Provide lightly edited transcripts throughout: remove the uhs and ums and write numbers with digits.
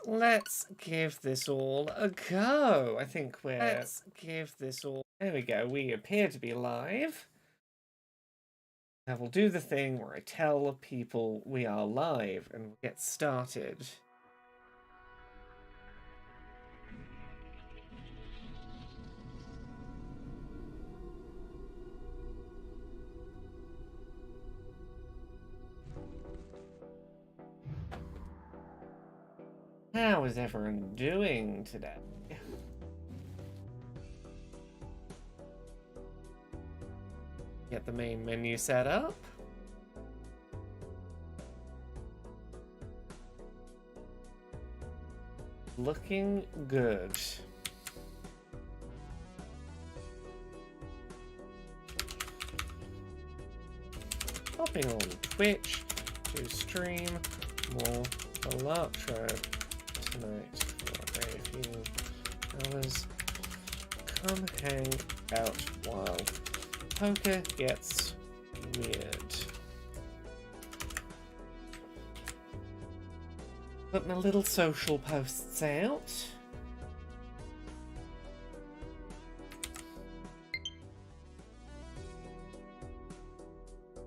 Let's give this all a go. I think let's give this all... There we go. We appear to be live. I will do the thing where I tell people we are live and we'll get started. How is everyone doing today? Get the main menu set up. Looking good. Hopping on Twitch to stream more Balatro tonight for a few hours. Come hang out while poker gets weird. Put my little social posts out.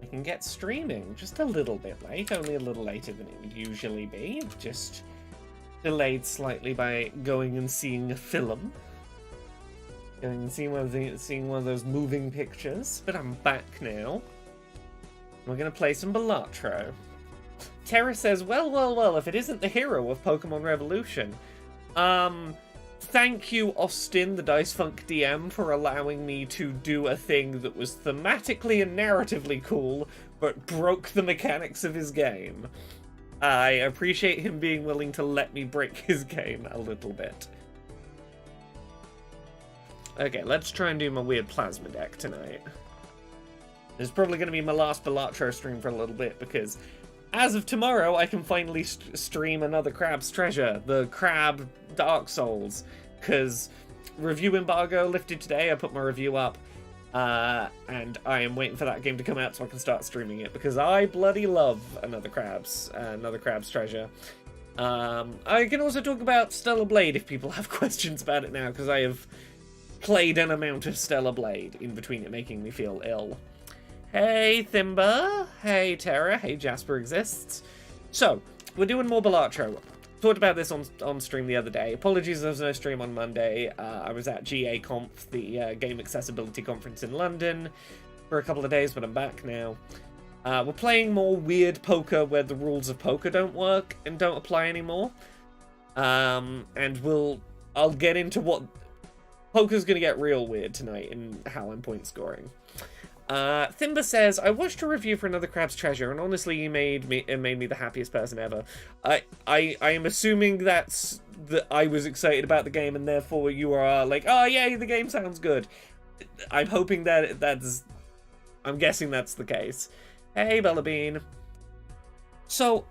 I can get streaming just a little bit late, only a little later than it would usually be. Just delayed slightly by going and seeing a film. Going and seeing one of those moving pictures. But I'm back now. We're going to play some Balatro. Terra says, well, if it isn't the hero of Pokemon Revolution. Thank you, Austin, the Dice Funk DM, for allowing me to do a thing that was thematically and narratively cool, but broke the mechanics of his game. I appreciate him being willing to let me break his game a little bit. Okay, let's try and do my weird plasma deck tonight. This is probably going to be my last Balatro stream for a little bit, because as of tomorrow, I can finally stream another Crab's Treasure, the Crab Dark Souls, because review embargo lifted today. I put my review up, and I am waiting for that game to come out so I can start streaming it, because I bloody love another Crab's Treasure. I can also talk about Stellar Blade if people have questions about it now, because I have played an amount of Stellar Blade in between it making me feel ill. Hey, Thimba. Hey, Terra. Hey, Jasper Exists. So, we're doing more Balatro. Talked about this on stream the other day. Apologies there was no stream on Monday. I was at GA Conf, the Game Accessibility Conference in London, for a couple of days, but I'm back now. We're playing more weird poker where the rules of poker don't work and don't apply anymore. And I'll get into what... Poker's gonna get real weird tonight in how I'm point scoring. Thimba says, I watched a review for another Crab's Treasure, and honestly, it made me the happiest person ever. I am assuming that I was excited about the game, and therefore you are like, oh yeah, the game sounds good. I'm hoping I'm guessing that's the case. Hey, Bella Bean. So,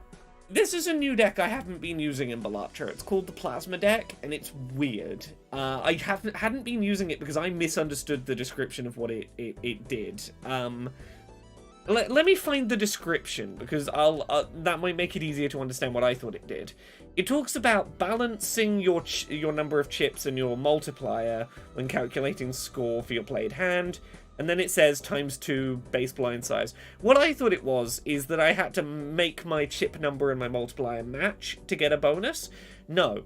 this is a new deck I haven't been using in Balatro. It's called the Plasma deck, and it's weird. I hadn't been using it because I misunderstood the description of what it did. Let me find the description, because that might make it easier to understand what I thought it did. It talks about balancing your number of chips and your multiplier when calculating score for your played hand. And then it says ×2 base blind size. What I thought it was is that I had to make my chip number and my multiplier match to get a bonus. No.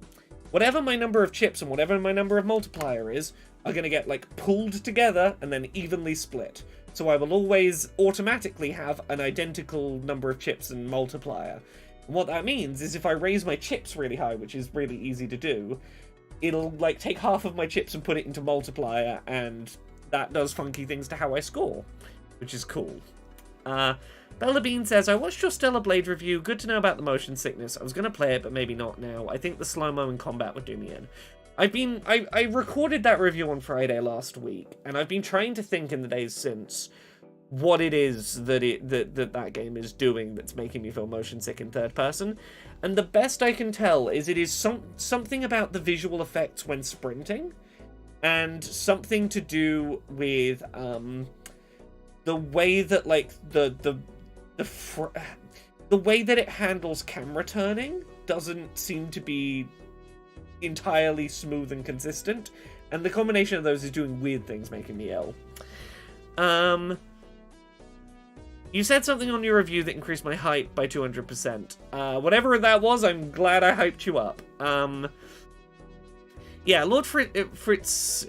Whatever my number of chips and whatever my number of multiplier is are going to get, like, pulled together and then evenly split. So I will always automatically have an identical number of chips and multiplier. And what that means is if I raise my chips really high, which is really easy to do, it'll, like, take half of my chips and put it into multiplier, and that does funky things to how I score, which is cool. Bella Bean says, I watched your Stellar Blade review. Good to know about the motion sickness. I was going to play it, but maybe not now. I think the slow-mo in combat would do me in. I recorded that review on Friday last week, and I've been trying to think in the days since what it is that game is doing that's making me feel motion sick in third person. And the best I can tell is it is something about the visual effects when sprinting, and something to do with the way that, like, the way that it handles camera turning doesn't seem to be entirely smooth and consistent, and the combination of those is doing weird things, making me ill. You said something on your review that increased my hype by 200%. Whatever that was, I'm glad I hyped you up. Yeah, Lord Fritz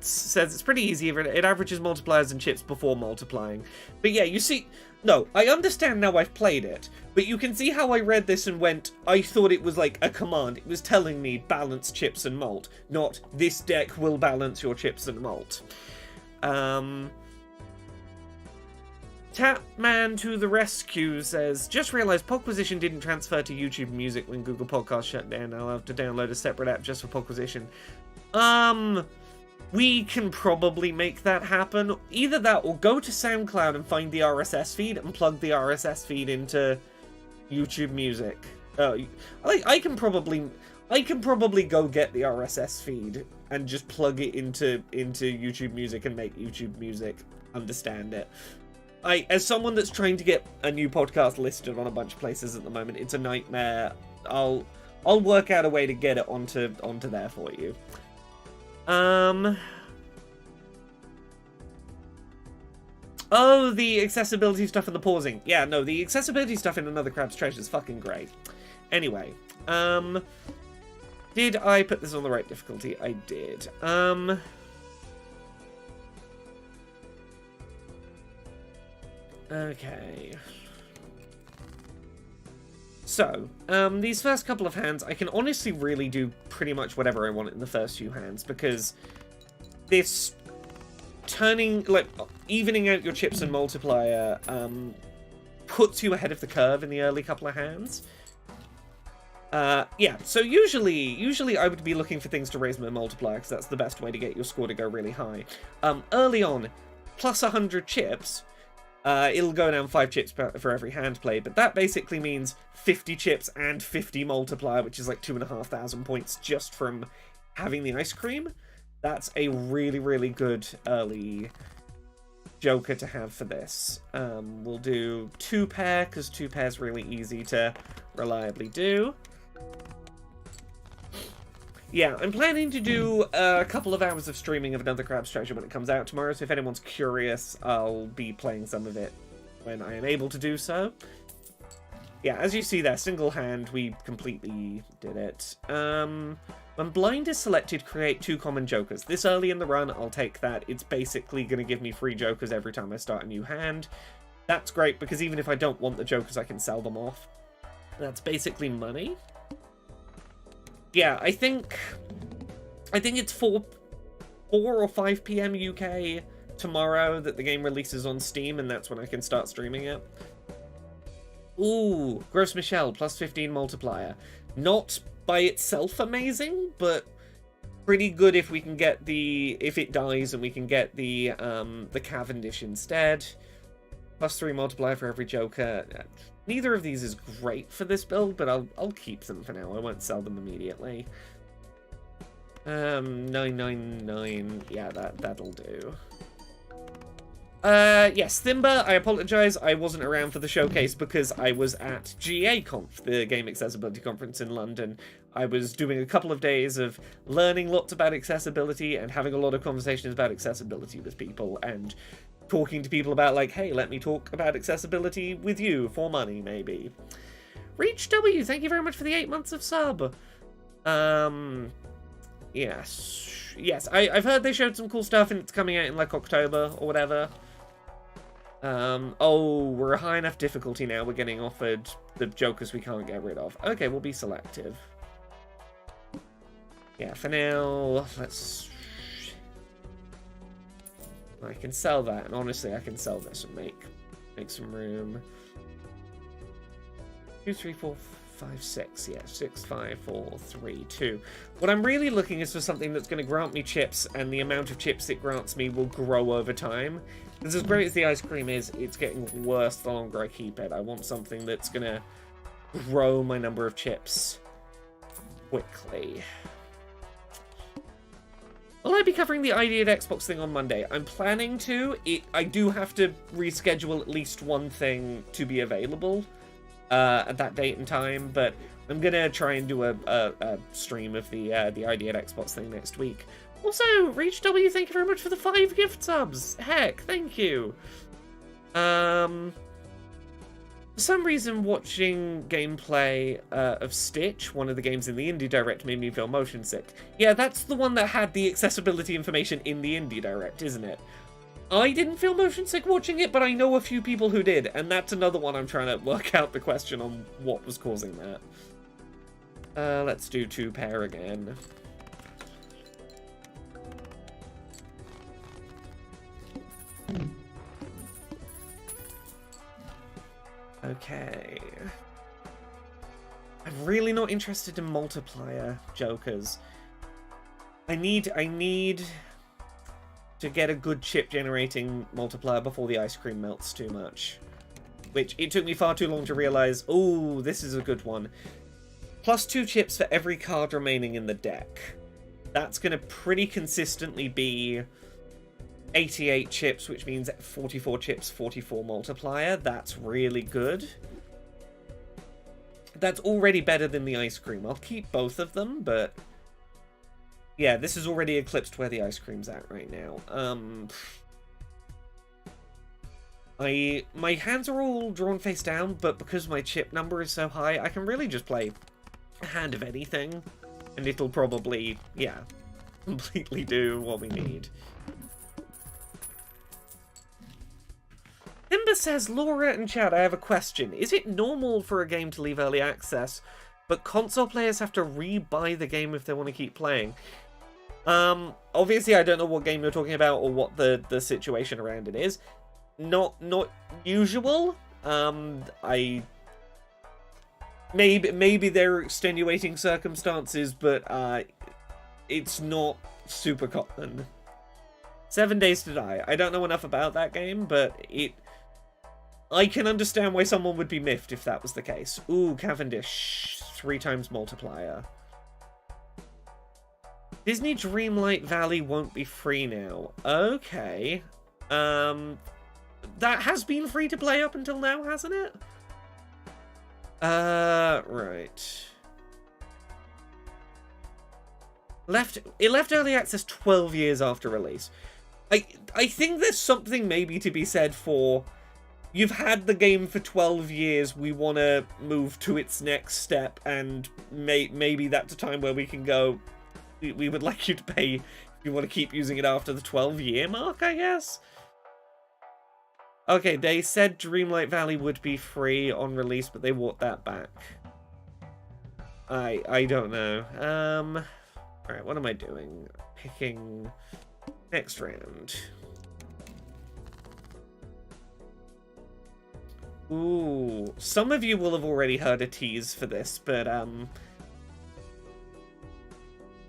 says it's pretty easy. It averages multipliers and chips before multiplying. But yeah, you see... No, I understand now I've played it, but you can see how I read this and went, I thought it was like a command. It was telling me balance chips and malt, not this deck will balance your chips and malt. Tapman to the rescue says, just realised Podquisition didn't transfer to YouTube Music when Google Podcasts shut down. I'll have to download a separate app just for Podquisition. We can probably make that happen. Either that or go to SoundCloud and find the RSS feed and plug the RSS feed into YouTube Music. I can probably go get the RSS feed and just plug it into YouTube Music and make YouTube Music understand it. As someone that's trying to get a new podcast listed on a bunch of places at the moment, it's a nightmare. I'll work out a way to get it onto there for you. Oh, the accessibility stuff and the pausing. Yeah, no, the accessibility stuff in Another Crab's Treasure is fucking great. Anyway, did I put this on the right difficulty? I did. Okay. So, these first couple of hands, I can honestly really do pretty much whatever I want in the first few hands, because this turning, like, evening out your chips and multiplier, puts you ahead of the curve in the early couple of hands. Yeah, so usually I would be looking for things to raise my multiplier, because that's the best way to get your score to go really high. Early on, plus 100 chips, it'll go down 5 chips for every hand play, but that basically means 50 chips and 50 multiplier, which is like 2,500 points just from having the ice cream. That's a really, really good early joker to have for this. We'll do 2 pair, because 2 pair is really easy to reliably do. Yeah, I'm planning to do a couple of hours of streaming of Another Crab's Treasure when it comes out tomorrow, so if anyone's curious, I'll be playing some of it when I am able to do so. Yeah, as you see there, single hand, we completely did it. When blind is selected, create 2 common jokers. This early in the run, I'll take that. It's basically going to give me free jokers every time I start a new hand. That's great, because even if I don't want the jokers, I can sell them off. That's basically money. Yeah, I think it's 4 or 5 p.m. UK tomorrow that the game releases on Steam, and that's when I can start streaming it. Ooh, Gross Michelle, plus 15 multiplier. Not by itself amazing, but pretty good if we can get if it dies and we can get the Cavendish instead. Plus 3 multiplier for every joker. Neither of these is great for this build, but I'll keep them for now. I won't sell them immediately. 999. Yeah, that'll do. Yes, Thimba, I apologize. I wasn't around for the showcase because I was at GA-Conf, the Game Accessibility Conference in London. I was doing a couple of days of learning lots about accessibility and having a lot of conversations about accessibility with people, and talking to people about, like, hey, let me talk about accessibility with you for money, maybe. Reach W, thank you very much for the 8 months of sub. Yes, I've heard they showed some cool stuff and it's coming out in, like, October or whatever. Oh, we're a high enough difficulty now, we're getting offered the jokers we can't get rid of. Okay, we'll be selective. Yeah, for now, let's... I can sell that, and honestly, I can sell this and make some room. 2, 3, 4, 5, 6. Yeah, 6, 5, 4, 3, 2. What I'm really looking is for something that's going to grant me chips, and the amount of chips it grants me will grow over time. Because as great as the ice cream is, it's getting worse the longer I keep it. I want something that's going to grow my number of chips quickly. Will I be covering the ID at Xbox thing on Monday? I'm planning to. I do have to reschedule at least one thing to be available. at that date and time, but I'm gonna try and do a stream of the ID at Xbox thing next week. Also, Reach W, thank you very much for the 5 gift subs. Heck, thank you. For some reason, watching gameplay of Stitch, one of the games in the Indie Direct, made me feel motion sick. Yeah, that's the one that had the accessibility information in the Indie Direct, isn't it? I didn't feel motion sick watching it, but I know a few people who did, and that's another one I'm trying to work out the question on what was causing that. Let's do 2-pair again. Okay. I'm really not interested in multiplier jokers. I need to get a good chip generating multiplier before the ice cream melts too much. Which it took me far too long to realize, oh, this is a good one. +2 chips for every card remaining in the deck. That's going to pretty consistently be 88 chips, which means 44 chips, 44 multiplier. That's really good. That's already better than the ice cream. I'll keep both of them, but yeah, this is already eclipsed where the ice cream's at right now. My hands are all drawn face down, but because my chip number is so high, I can really just play a hand of anything, and it'll probably, yeah, completely do what we need. Timber says, Laura and Chad, I have a question. Is it normal for a game to leave early access, but console players have to re-buy the game if they want to keep playing? Obviously I don't know what game you're talking about or what the situation around it is. Not usual. Maybe there are extenuating circumstances, but it's not super common. 7 Days to Die. I don't know enough about that game, but I can understand why someone would be miffed if that was the case. Ooh, Cavendish. 3 times multiplier. Disney Dreamlight Valley won't be free now. Okay. That has been free to play up until now, hasn't it? Right. It left early access 12 years after release. I think there's something maybe to be said for, you've had the game for 12 years, we want to move to its next step, and maybe that's a time where we can go, we would like you to pay if you want to keep using it after the 12-year mark, I guess? Okay, they said Dreamlight Valley would be free on release, but they walked that back. I don't know. Alright, what am I doing? Picking next round. Ooh, some of you will have already heard a tease for this, but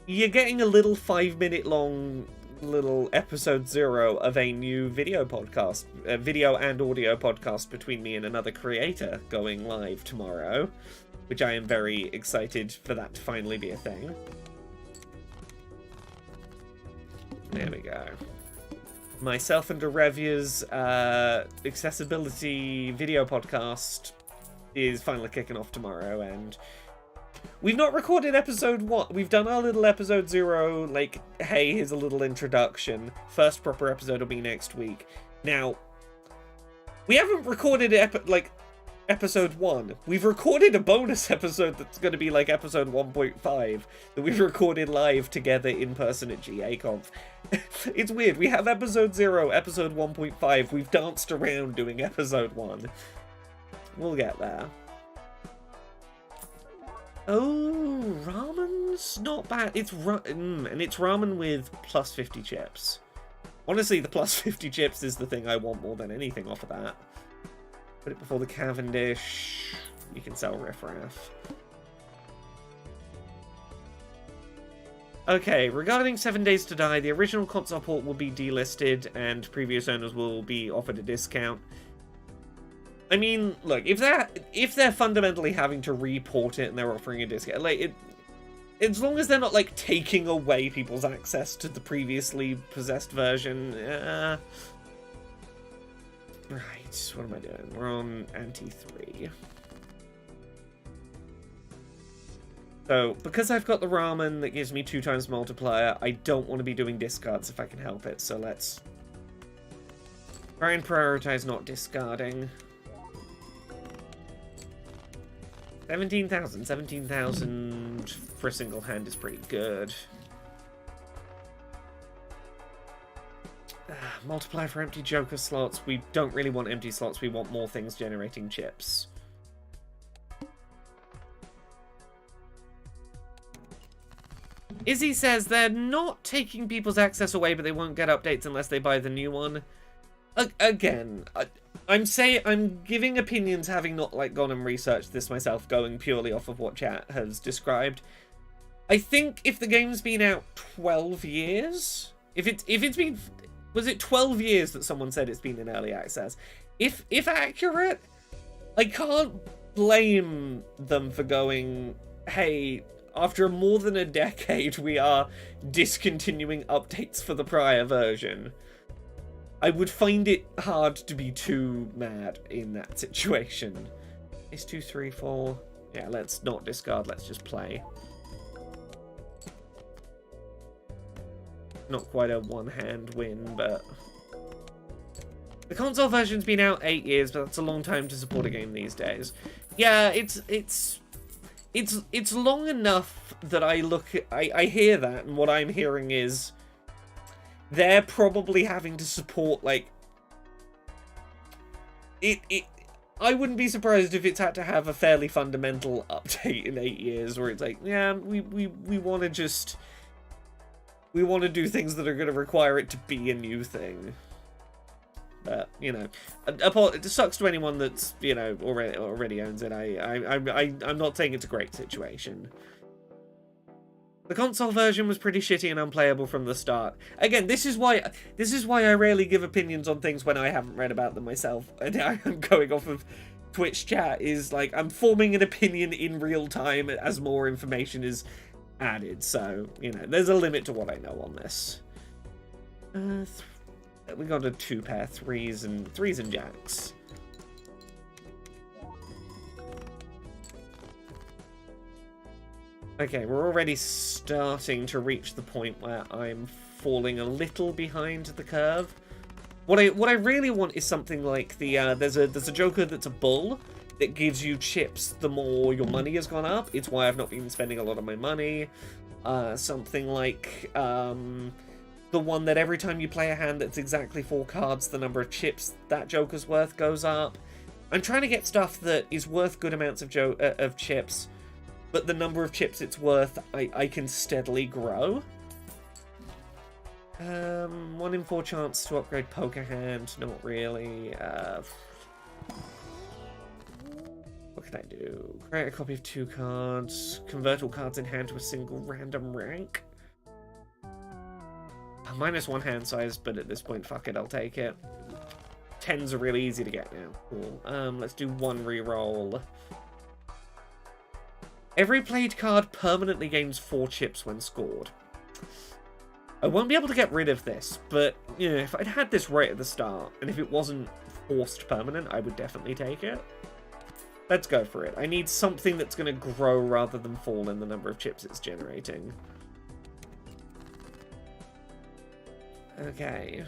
you're getting a little 5-minute long little episode 0 of a new video podcast, a video and audio podcast between me and another creator going live tomorrow, which I am very excited for that to finally be a thing. There we go. Myself and Arevia's accessibility video podcast is finally kicking off tomorrow, and we've not recorded episode 1. We've done our little episode 0, like, hey, here's a little introduction. First proper episode will be next week. Now, we haven't recorded episode 1. We've recorded a bonus episode that's going to be like episode 1.5 that we've recorded live together in person at GAConf. It's weird. We have episode 0, episode 1.5. We've danced around doing episode 1. We'll get there. Oh, ramen's not bad. It's and it's ramen with plus 50 chips. Honestly, the plus 50 chips is the thing I want more than anything off of that. Put it before the Cavendish. You can sell riffraff. Okay, regarding 7 Days to Die, the original console port will be delisted and previous owners will be offered a discount. I mean, look, if they're fundamentally having to report it and they're offering a discount, like, as long as they're not, like, taking away people's access to the previously possessed version, Right, what am I doing? We're on anti-3. So, because I've got the ramen that gives me 2 times multiplier, I don't want to be doing discards if I can help it. So let's try and prioritize not discarding. 17,000. 17,000 for a single hand is pretty good. Multiply for empty joker slots. We don't really want empty slots. We want more things generating chips. Izzy says they're not taking people's access away, but they won't get updates unless they buy the new one. Again, I'm giving opinions having not like gone and researched this myself, going purely off of what chat has described. I think if the game's been out 12 years, if it's been, was it 12 years that someone said it's been in early access? If accurate, I can't blame them for going, hey, after more than a decade, we are discontinuing updates for the prior version. I would find it hard to be too mad in that situation. It's 2, 3, 4. Yeah, let's not discard, let's just play. Not quite a one-hand win, but... The console version's been out 8 years, but that's a long time to support a game these days. Yeah, it's long enough that I hear that, and what I'm hearing is they're probably having to support, like, I wouldn't be surprised if it's had to have a fairly fundamental update in 8 years, where it's like, yeah, we want to just, we want to do things that are going to require it to be a new thing. But, you know, it sucks to anyone that's, you know, already owns it. I'm not saying it's a great situation. The console version was pretty shitty and unplayable from the start. Again, this is why I rarely give opinions on things when I haven't read about them myself. And I'm going off of Twitch chat, is like, I'm forming an opinion in real time as more information is added. So, you know, there's a limit to what I know on this. We got a 2-pair, threes and jacks. Okay, we're already starting to reach the point where I'm falling a little behind the curve. What I really want is something like the there's a Joker that's a bull that gives you chips the more your money has gone up. It's why I've not been spending a lot of my money. Something like the one that every time you play a hand that's exactly 4 cards, the number of chips that Joker's worth goes up. I'm trying to get stuff that is worth good amounts of chips, but the number of chips it's worth, I can steadily grow. 1 in 4 chance to upgrade Poker Hand, not really. What can I do? Create a copy of 2 cards, convert all cards in hand to a single random rank. -1 hand size, but at this point, fuck it, I'll take it. 10s are really easy to get now. Cool. Let's do 1 reroll. Every played card permanently gains 4 chips when scored. I won't be able to get rid of this, but, you know, if I'd had this right at the start, and if it wasn't forced permanent, I would definitely take it. Let's go for it. I need something that's going to grow rather than fall in the number of chips it's generating. Okay.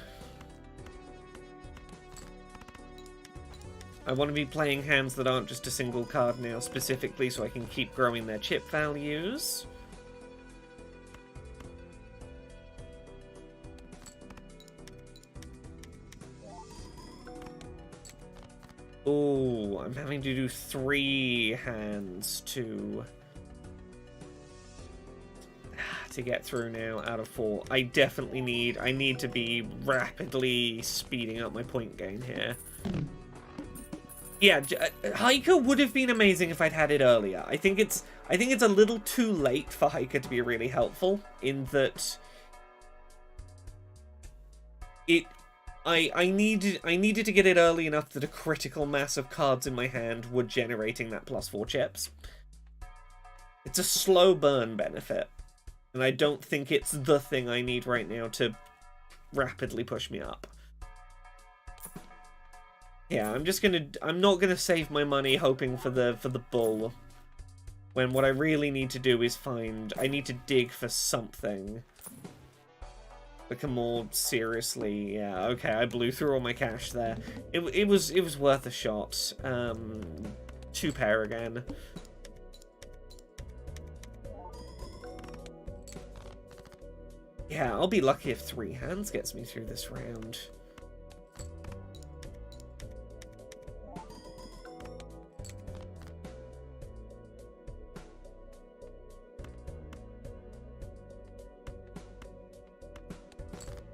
I want to be playing hands that aren't just a single card now specifically so I can keep growing their chip values. Oh, I'm having to do 3 hands to get through now out of 4. I definitely need to be rapidly speeding up my point gain here. Yeah, Hiker would have been amazing if I'd had it earlier. I think it's a little too late for Hiker to be really helpful, in that I needed to get it early enough that a critical mass of cards in my hand were generating that +4 chips. It's a slow burn benefit, and I don't think it's the thing I need right now to rapidly push me up. Yeah, I'm not gonna save my money hoping for the bull. When what I really need to do is I need to dig for something. Like a more seriously, yeah, okay, I blew through all my cash there. It was worth a shot. 2 pair again. Yeah, I'll be lucky if 3 hands gets me through this round.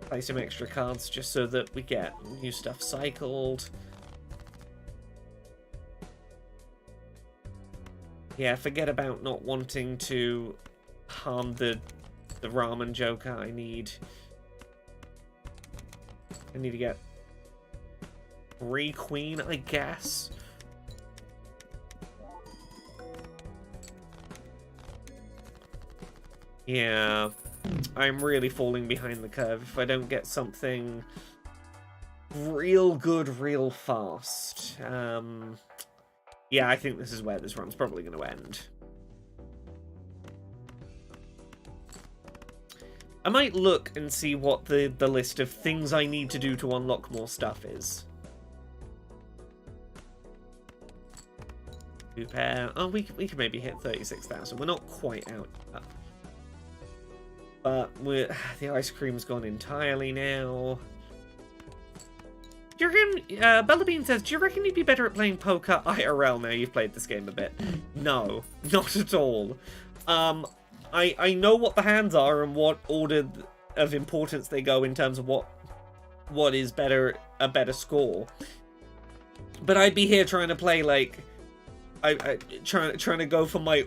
Play some extra cards just so that we get new stuff cycled. Yeah, forget about not wanting to harm the ramen joker. I need to get 3 queen, I guess. Yeah, I'm really falling behind the curve if I don't get something real good real fast. Yeah, I think this is where this run's probably going to end. I might look and see what the list of things I need to do to unlock more stuff is. 2 pair. Oh, we can maybe hit 36,000. We're not quite out yet. But the ice cream's gone entirely now. Do you reckon, Bellabean says, do you reckon you'd be better at playing poker IRL now you've played this game a bit? No, not at all. I know what the hands are and what order of importance they go in terms of what is a better score. But I'd be here trying to play like trying to go for my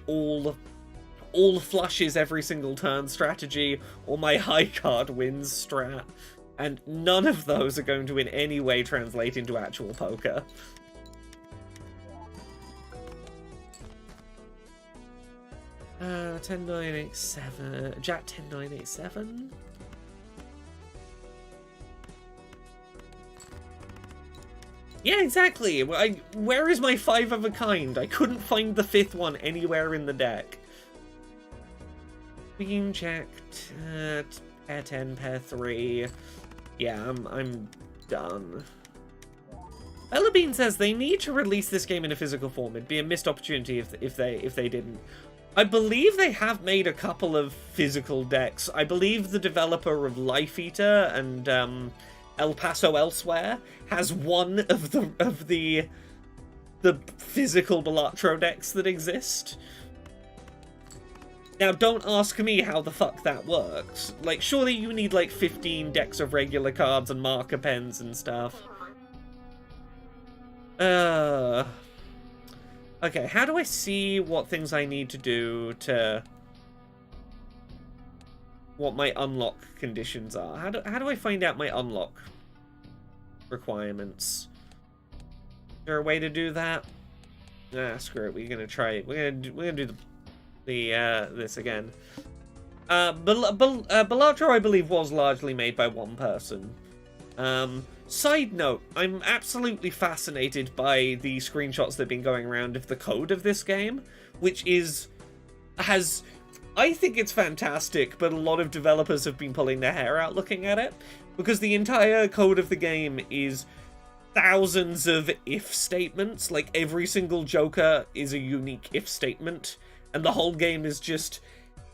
all flushes every single turn strategy or my high card wins strat. And none of those are going to in any way translate into actual poker. Uh, 10, 9, 8, 7. Jack 10, 9, 8, 7. Yeah, exactly. Where is my 5 of a kind? I couldn't find the 5th one anywhere in the deck. Queen, Jack, pair 10, pair 3. Yeah, I'm done. Bellabean says they need to release this game in a physical form. It'd be a missed opportunity if they didn't. I believe they have made a couple of physical decks. I believe the developer of Life Eater and El Paso Elsewhere has one of the physical Balatro decks that exist. Now, don't ask me how the fuck that works. Like, surely you need, like, 15 decks of regular cards and marker pens and stuff. Okay, how do I see what things I need to do to... what my unlock conditions are? How do I find out my unlock requirements? Is there a way to do that? Ah, screw it. We're gonna try it. We're gonna do this again. Balatro, I believe, was largely made by one person. Side note, I'm absolutely fascinated by the screenshots that have been going around of the code of this game, which I think it's fantastic, but a lot of developers have been pulling their hair out looking at it, because the entire code of the game is thousands of if statements. Like, every single Joker is a unique if statement. And the whole game is just,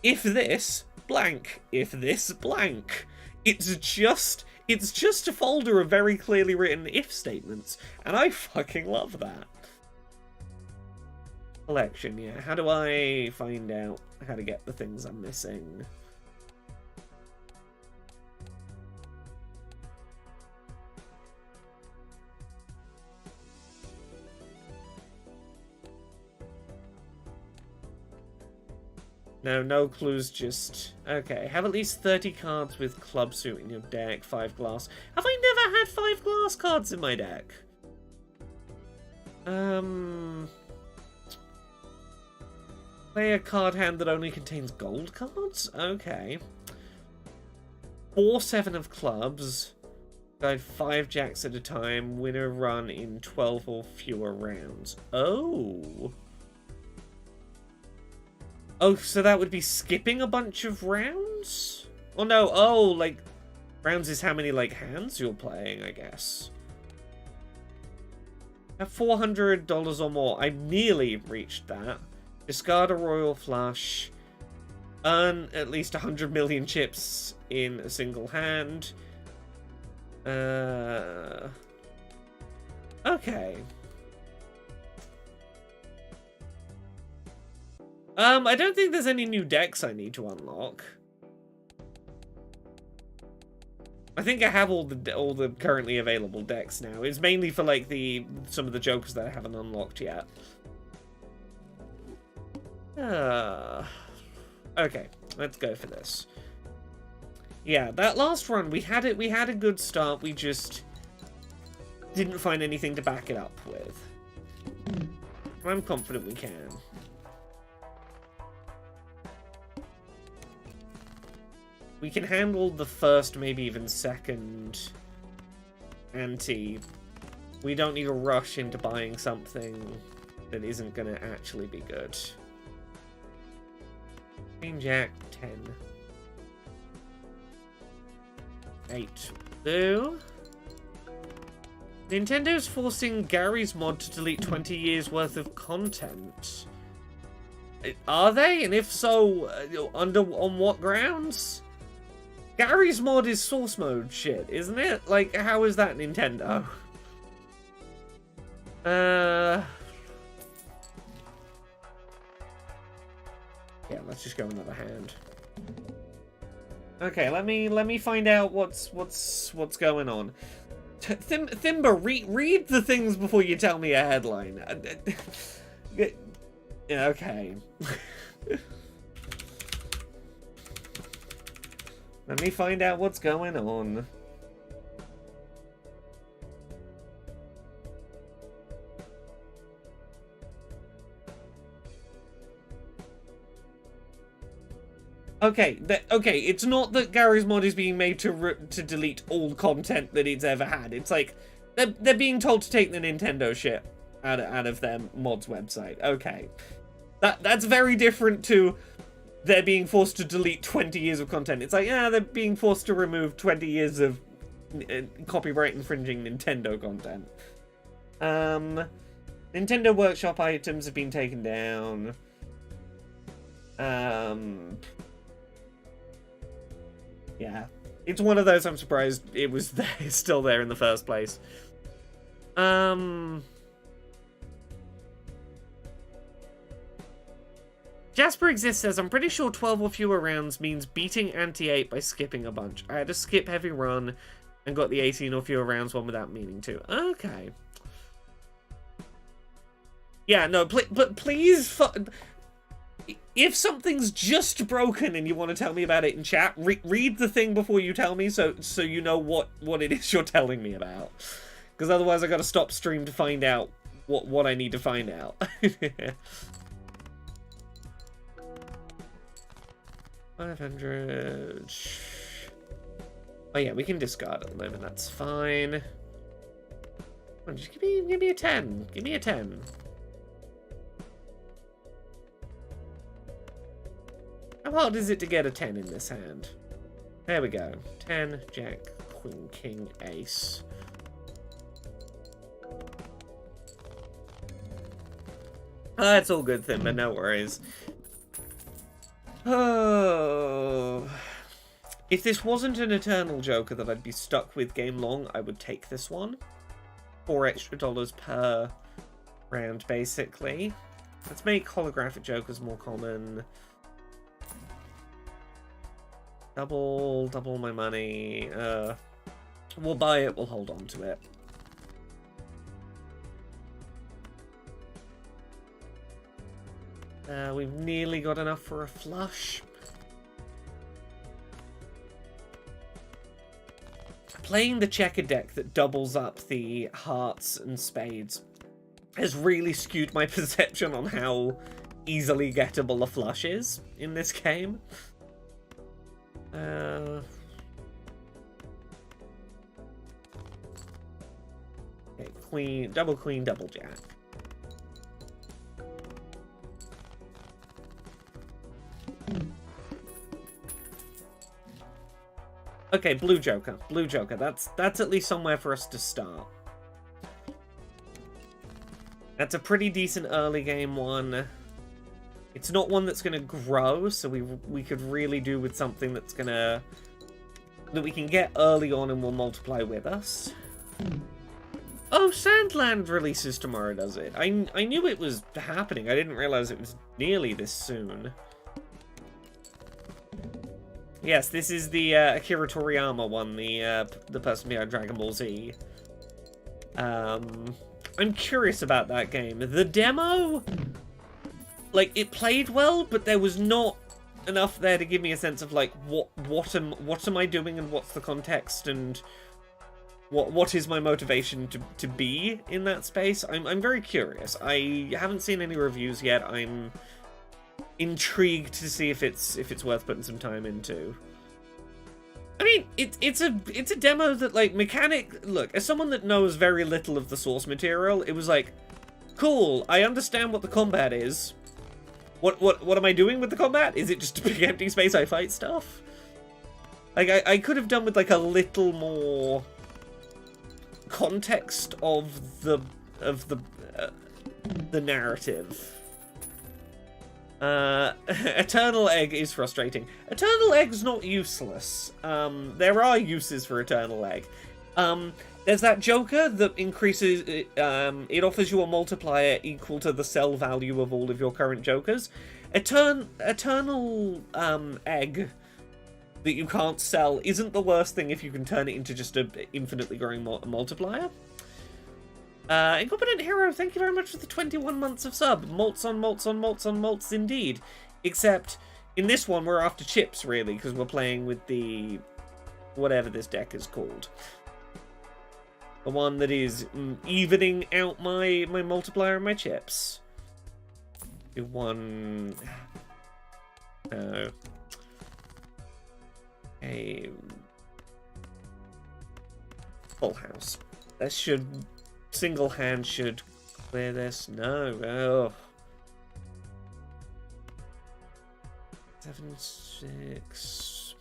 if this, blank. If this, blank. It's just a folder of very clearly written if statements. And I fucking love that. Collection, yeah. How do I find out how to get the things I'm missing? No clues, just... Okay, have at least 30 cards with club suit in your deck, 5 glass. Have I never had 5 glass cards in my deck? Play a card hand that only contains gold cards? Okay. 4, 7 of clubs. Guide 5 jacks at a time. Win a run in 12 or fewer rounds. Oh... Oh, so that would be skipping a bunch of rounds? Oh no, oh, like, rounds is how many, like, hands you're playing, I guess. At $400 or more, I nearly reached that. Discard a royal flush. Earn at least 100 million chips in a single hand. Okay. I don't think there's any new decks I need to unlock. I think I have all the currently available decks now. It's mainly for like some of the jokers that I haven't unlocked yet. Okay, let's go for this. Yeah, that last run we had a good start. We just didn't find anything to back it up with. I'm confident we can. We can handle the first, maybe even second ante. We don't need to rush into buying something that isn't going to actually be good. Queen Jack 10. 8 blue. Nintendo's forcing Gary's mod to delete 20 years worth of content. Are they? And if so, on what grounds? Gary's mod is source mode shit, isn't it? Like, how is that Nintendo? Yeah, let's just go another hand. Okay, let me find out what's going on. Thimba, read the things before you tell me a headline. Okay. Let me find out what's going on. Okay, okay, it's not that Gary's mod is being made to delete all content that it's ever had. It's like, they're being told to take the Nintendo shit out of their mod's website. Okay. That's very different to they're being forced to delete 20 years of content. It's like, yeah, they're being forced to remove 20 years of copyright infringing Nintendo content. Nintendo Workshop items have been taken down. Yeah, it's one of those I'm surprised it was there, still there in the first place. Jasper Exists says, I'm pretty sure 12 or fewer rounds means beating Ante-8 by skipping a bunch. I had to skip heavy run and got the 18 or fewer rounds one without meaning to. Okay. Yeah, no, but please... If something's just broken and you want to tell me about it in chat, read the thing before you tell me so you know what it is you're telling me about. Because otherwise I gotta stop stream to find out what I need to find out. 500. Oh yeah, we can discard at the moment, that's fine. Come on, just give me a 10. Give me a 10. How hard is it to get a 10 in this hand? There we go. 10, Jack, Queen, King, Ace. That's all good, Thimba, no worries. Oh. If this wasn't an Eternal Joker that I'd be stuck with game long, I would take this one. $4 extra per round, basically. Let's make holographic Jokers more common. Double my money. We'll buy it, we'll hold on to it. We've nearly got enough for a flush. Playing the checker deck that doubles up the hearts and spades has really skewed my perception on how easily gettable a flush is in this game. Okay, queen, double jack. Okay, Blue Joker. Blue Joker. That's at least somewhere for us to start. That's a pretty decent early game one. It's not one that's going to grow, so we could really do with something that's going to... that we can get early on and will multiply with us. Oh, Sandland releases tomorrow, does it? I knew it was happening. I didn't realize it was nearly this soon. Yes, this is the Akira Toriyama one, the person behind Dragon Ball Z. I'm curious about that game. The demo, like, it played well, but there was not enough there to give me a sense of like what am I doing and what's the context and what is my motivation to be in that space. I'm very curious. I haven't seen any reviews yet. I'm intrigued to see if it's worth putting some time into. I mean, it's a demo that, like, look, as someone that knows very little of the source material, it was like, cool, I understand what the combat is. What am I doing with the combat? Is it just a big empty space I fight stuff? Like, I could have done with, like, a little more context of the narrative. Eternal Egg is frustrating. Eternal Egg's not useless. There are uses for Eternal Egg. There's that Joker that increases... it offers you a multiplier equal to the sell value of all of your current Jokers. Eternal Egg that you can't sell isn't the worst thing if you can turn it into just an infinitely growing multiplier. Incompetent Hero, thank you very much for the 21 months of sub. Malts on malts on malts on malts indeed. Except, in this one, we're after chips, really, because we're playing with the... whatever this deck is called. The one that is evening out my multiplier and my chips. Do one... no. A... full house. That should... single hand should clear this. No. Oh. 7, 6.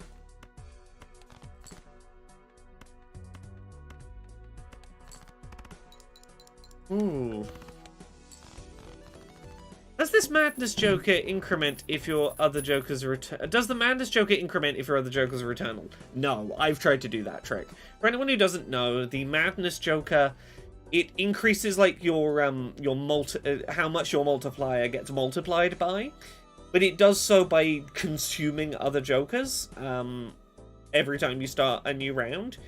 Ooh. Does this Madness Joker increment if your other Jokers are Does the Madness Joker increment if your other Jokers are eternal? No, I've tried to do that trick. For anyone who doesn't know, the Madness Joker, it increases like your how much your multiplier gets multiplied by, but it does so by consuming other Jokers every time you start a new round.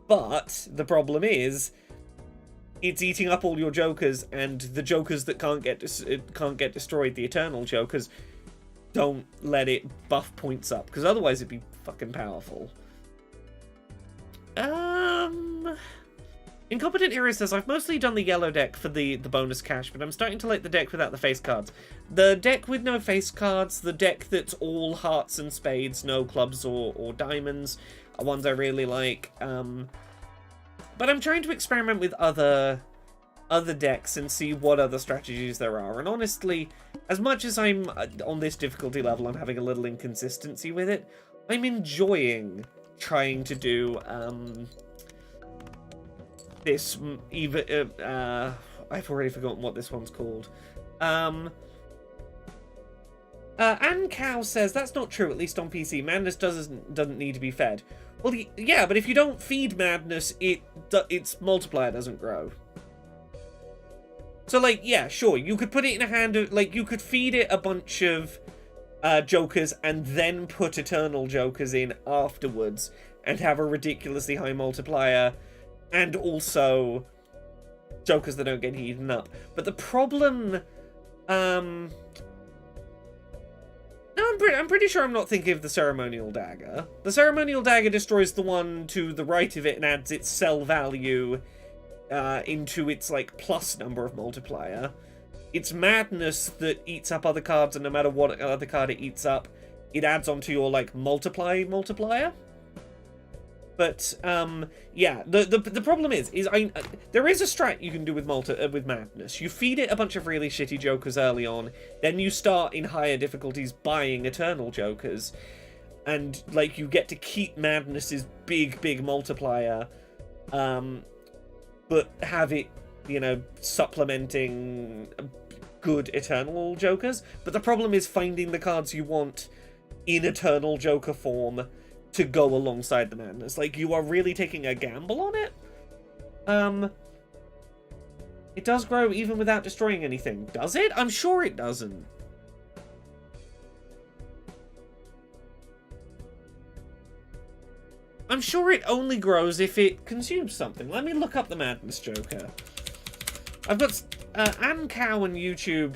But the problem is, it's eating up all your Jokers, and the Jokers that can't get destroyed, the Eternal Jokers, don't let it buff points up, because otherwise it'd be fucking powerful. Incompetent Hero says, I've mostly done the yellow deck for the bonus cash, but I'm starting to like the deck without the face cards. The deck with no face cards, the deck that's all hearts and spades, no clubs or diamonds, are ones I really like. But I'm trying to experiment with other decks and see what other strategies there are. And honestly, as much as I'm on this difficulty level, I'm having a little inconsistency with it. I'm enjoying trying to do this. I've already forgotten what this one's called. Ann Cow says that's not true. At least on PC, Madness doesn't need to be fed. Well, yeah, but if you don't feed Madness, its multiplier doesn't grow. So, like, yeah, sure, you could put it in a hand of, like, you could feed it a bunch of Jokers and then put Eternal Jokers in afterwards and have a ridiculously high multiplier and also Jokers that don't get eaten up. But the problem, I'm pretty sure I'm not thinking of the Ceremonial Dagger. The Ceremonial Dagger destroys the one to the right of it and adds its sell value into its, like, plus number of multiplier. It's Madness that eats up other cards, and no matter what other card it eats up, it adds onto your, like, multiplier. But, yeah, the problem is there is a strat you can do with Madness. You feed it a bunch of really shitty Jokers early on, then you start in higher difficulties buying Eternal Jokers. and like you get to keep Madness's big multiplier, but have it, you know, supplementing good Eternal Jokers. But the problem is finding the cards you want in Eternal Joker form to go alongside the Madness. Like, you are really taking a gamble on it. It does grow even without destroying anything. Does it? I'm sure it doesn't. I'm sure it only grows if it consumes something. Let me look up the Madness Joker. I've got Ann Cow on YouTube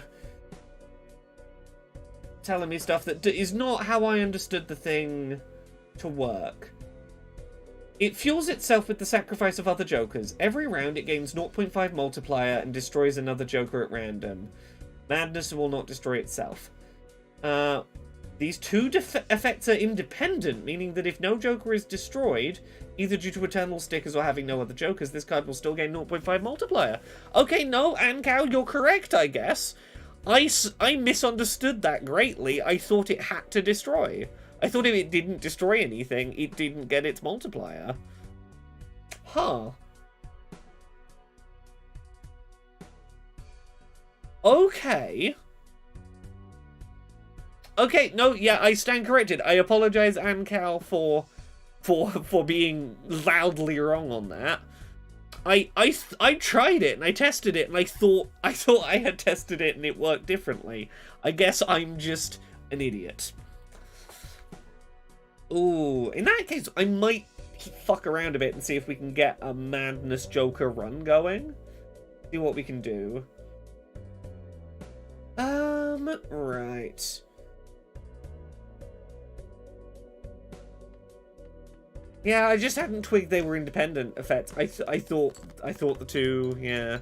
telling me stuff that is not how I understood the thing to work. It fuels itself with the sacrifice of other Jokers. Every round it gains 0.5 multiplier and destroys another Joker at random. Madness will not destroy itself. These two effects are independent, meaning that if no Joker is destroyed, either due to Eternal stickers or having no other Jokers, this card will still gain 0.5 multiplier. Okay, no, Ancow, you're correct, I guess. I misunderstood that greatly. I thought it had to destroy. I thought if it didn't destroy anything, it didn't get its multiplier. Huh. Okay. Okay, no, yeah, I stand corrected. I apologize, Ancal, for being loudly wrong on that. I tried it and I tested it and I thought I had tested it and it worked differently. I guess I'm just an idiot. Ooh, in that case, I might fuck around a bit and see if we can get a Madness Joker run going. See what we can do. Right. Yeah, I just hadn't twigged they were independent effects. I thought the two, yeah.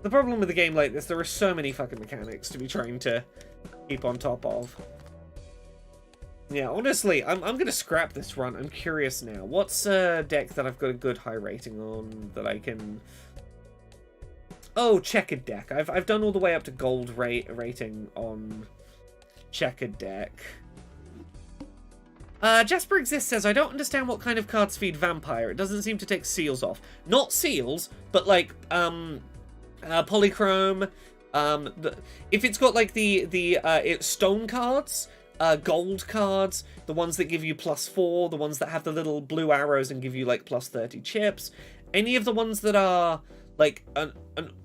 The problem with a game like this, there are so many fucking mechanics to be trying to keep on top of. Yeah, honestly, I'm gonna scrap this run. I'm curious now. What's a deck that I've got a good high rating on that I can... Oh, checkered deck. I've done all the way up to gold rating on checkered deck. Jasper Exists says, I don't understand what kind of cards feed Vampire. It doesn't seem to take seals off. Not seals, but like, polychrome. If it's got like the stone cards, gold cards, the ones that give you +4, the ones that have the little blue arrows and give you like +30 chips, any of the ones that are like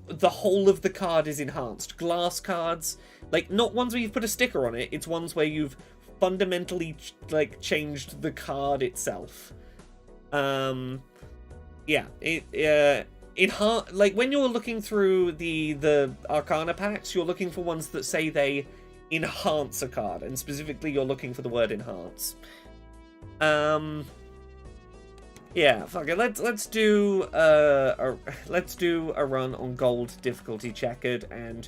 the whole of the card is enhanced. Glass cards, like not ones where you've put a sticker on it, it's ones where you've fundamentally like changed the card itself. Yeah, like when you're looking through the Arcana packs, you're looking for ones that say they enhance a card, and specifically you're looking for the word enhance. Yeah, fuck it. Let's do a run on gold difficulty checkered and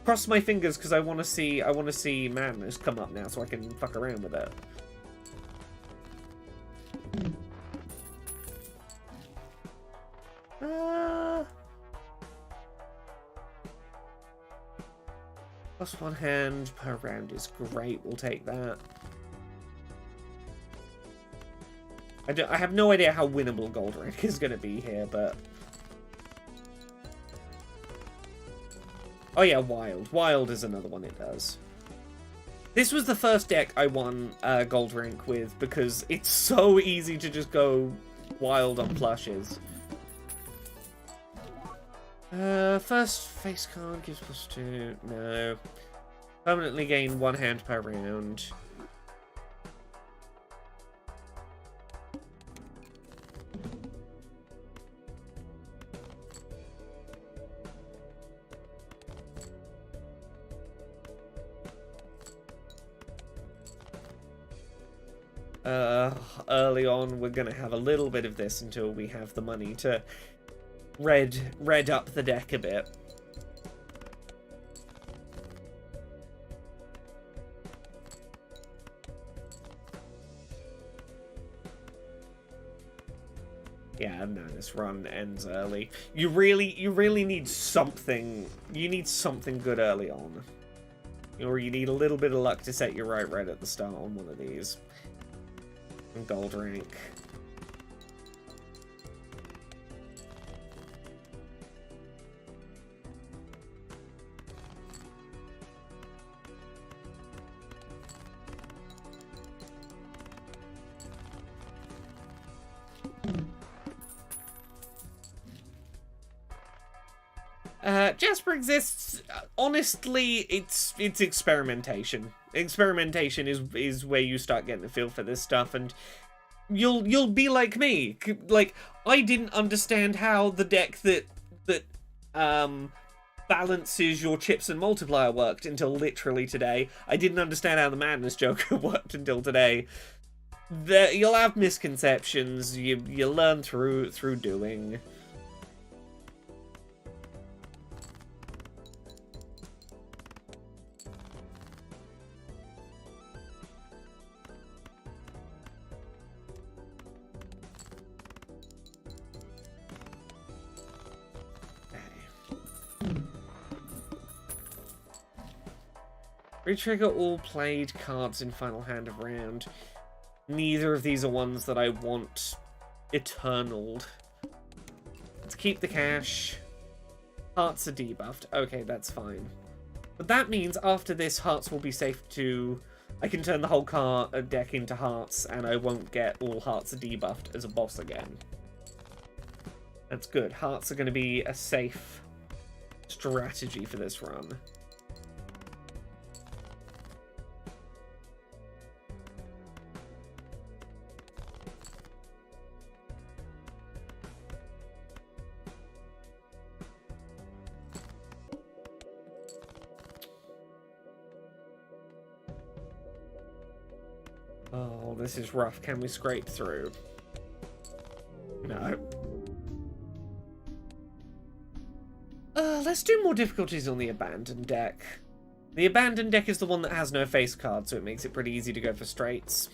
cross my fingers because I want to see Madness come up now so I can fuck around with it. +1 hand per round is great. We'll take that. I have no idea how winnable Gold Rank is going to be here, but... Oh yeah, Wild. Wild is another one it does. This was the first deck I won Gold Rank with, because it's so easy to just go Wild on plushes. First face card gives +2. No. Permanently gain 1 hand per round. Early on, we're gonna have a little bit of this until we have the money to red up the deck a bit. Yeah, Yeah, no, this run ends early. You really need something. You need something good early on. Or you need a little bit of luck to set you right at the start on one of these. And gold rank. Jasper exists. Honestly, it's experimentation. Experimentation is where you start getting a feel for this stuff, and you'll be like me. Like, I didn't understand how the deck that balances your chips and multiplier worked until literally today. I didn't understand how the Madness Joker worked until today. You'll have misconceptions. You learn through doing. Retrigger all played cards in final hand of round. Neither of these are ones that I want eternaled. Let's keep the cash. Hearts are debuffed. Okay, that's fine. But that means after this, hearts will be safe to... I can turn the whole card deck into hearts, and I won't get all hearts are debuffed as a boss again. That's good. Hearts are going to be a safe strategy for this run. Oh, this is rough. Can we scrape through? No. Let's do more difficulties on the Abandoned deck. The Abandoned deck is the one that has no face card, so it makes it pretty easy to go for straights.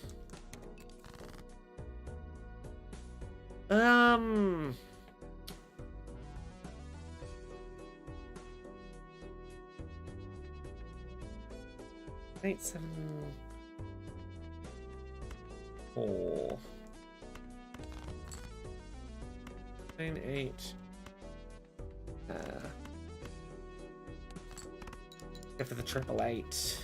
8, 7... 4... 9, 8... Go for the 888.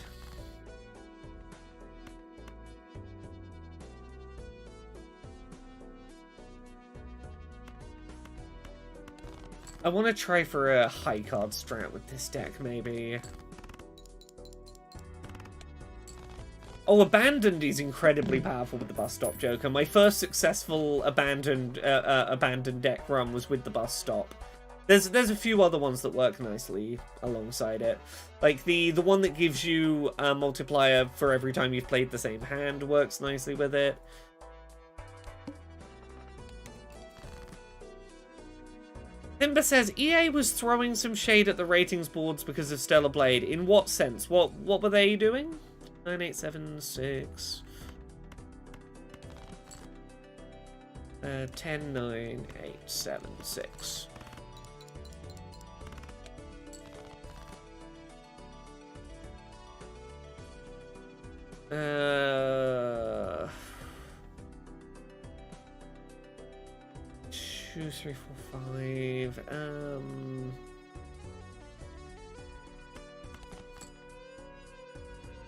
I want to try for a high card strat with this deck, maybe. Oh, Abandoned is incredibly powerful with the Bus Stop Joker. My first successful Abandoned deck run was with the Bus Stop. There's a few other ones that work nicely alongside it. Like the one that gives you a multiplier for every time you've played the same hand works nicely with it. Timber says EA was throwing some shade at the ratings boards because of Stellar Blade. In what sense? What were they doing? 9876. 109876. Uh, 2, 3, 4, 5.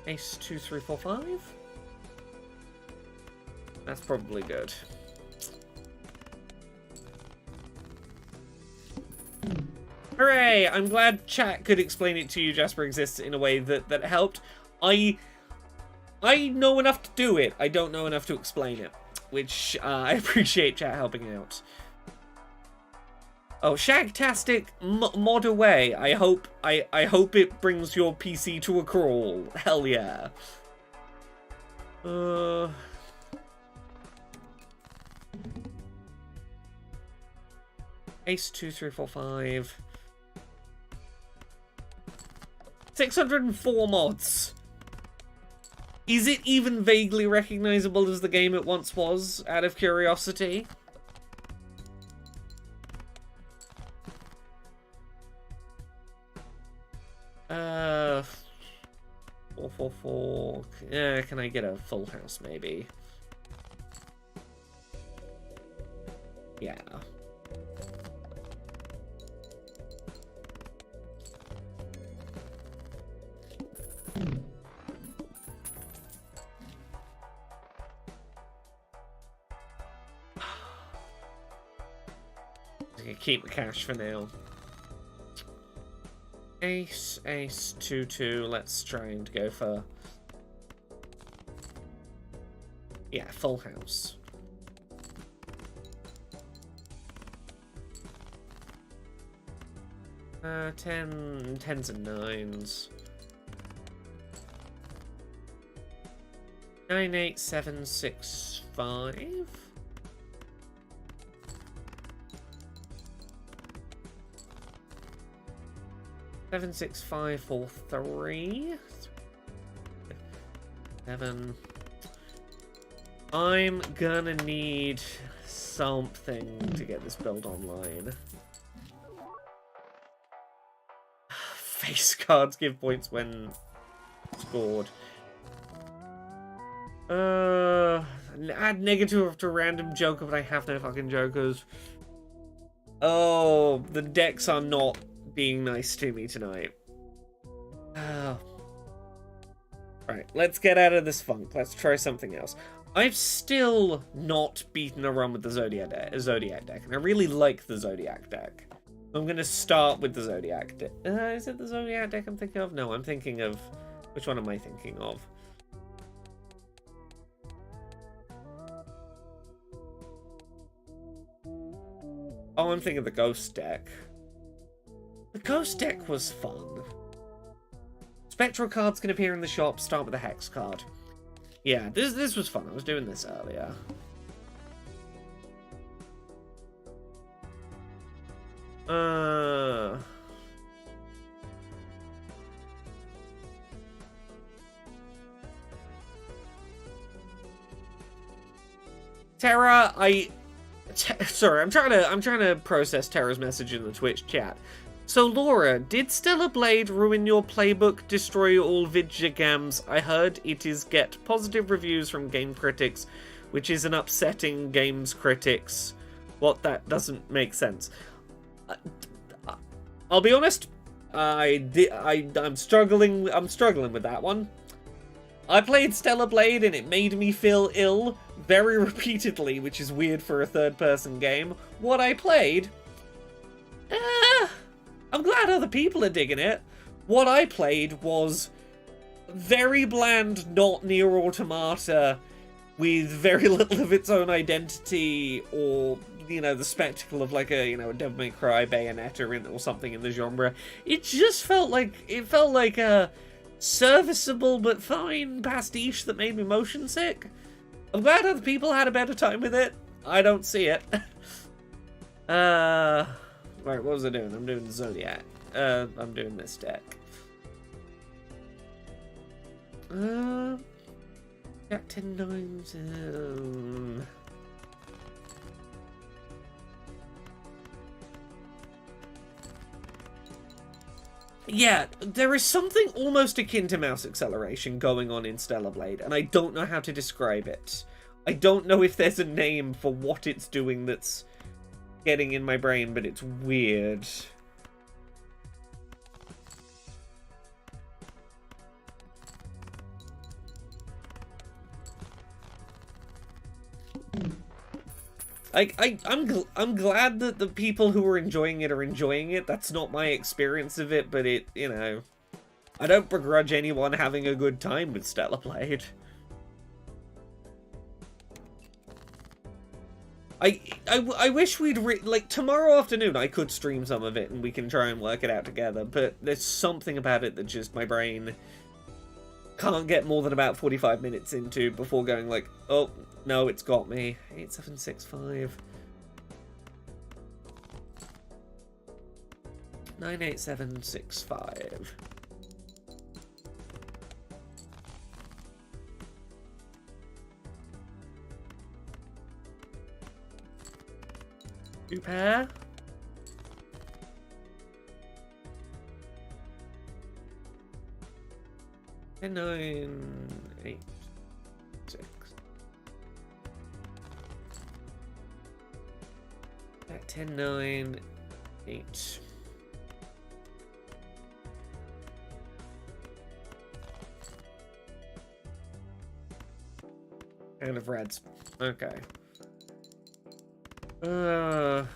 Ace 2, 3, 4, 5. That's probably good. Hooray! I'm glad chat could explain it to you. Jasper exists in a way that helped. I know enough to do it. I don't know enough to explain it, which I appreciate chat helping out. Oh, Shagtastic mod away. I hope it brings your PC to a crawl. Hell yeah. Ace 2, 3, 4, 5. 604 mods. Is it even vaguely recognizable as the game it once was, out of curiosity? 4, 4, 4. Yeah, can I get a full house, maybe? Yeah. Keep the cash for now. Ace, ace, 2, 2. Let's try and go for... yeah, full house. Tens and 9s. 9, 8, 7, 6, 5. 7, 6, 5, 4, 3. 7. I'm gonna need something to get this build online. Face cards give points when scored. Add negative to a random joker, but I have no fucking jokers. Oh, the decks are not being nice to me tonight. Oh. Right, let's get out of this funk. Let's try something else. I've still not beaten a run with the Zodiac deck, and I really like the Zodiac deck. I'm going to start with the Zodiac deck. Is it the Zodiac deck I'm thinking of? No, I'm thinking of... which one am I thinking of? Oh, I'm thinking of the Ghost deck. The Ghost deck was fun. Spectral cards can appear in the shop. Start with a Hex card. Yeah, this was fun. I was doing this earlier. Terra, sorry, I'm trying to process Terra's message in the Twitch chat. So, Laura, did Stellar Blade ruin your playbook, destroy all vidjagams? I heard it is get positive reviews from game critics, which is an upsetting games critics. What, that doesn't make sense. I'll be honest, I'm struggling with that one. I played Stellar Blade and it made me feel ill very repeatedly, which is weird for a third-person game. What I played... I'm glad other people are digging it. What I played was very bland, not Nier Automata, with very little of its own identity, or, you know, the spectacle of like a, you know, a Devil May Cry Bayonetta or something in the genre. It just felt like a serviceable but fine pastiche that made me motion sick. I'm glad other people had a better time with it. I don't see it. Right, what was I doing? I'm doing Zodiac. I'm doing this deck. Got 10 9s. Yeah, there is something almost akin to mouse acceleration going on in Stellar Blade, and I don't know how to describe it. I don't know if there's a name for what it's doing that's getting in my brain, but it's weird. I'm glad that the people who are enjoying it are enjoying it. That's not my experience of it, but it, you know, I don't begrudge anyone having a good time with Stellar Blade. I wish we'd like tomorrow afternoon I could stream some of it and we can try and work it out together, but there's something about it that just my brain can't get more than about 45 minutes into before going like, oh no, it's got me. 8765. 98765. Two pair. 10, 9, 8, 6. 10, 9, 8. Kind of reds. Okay. The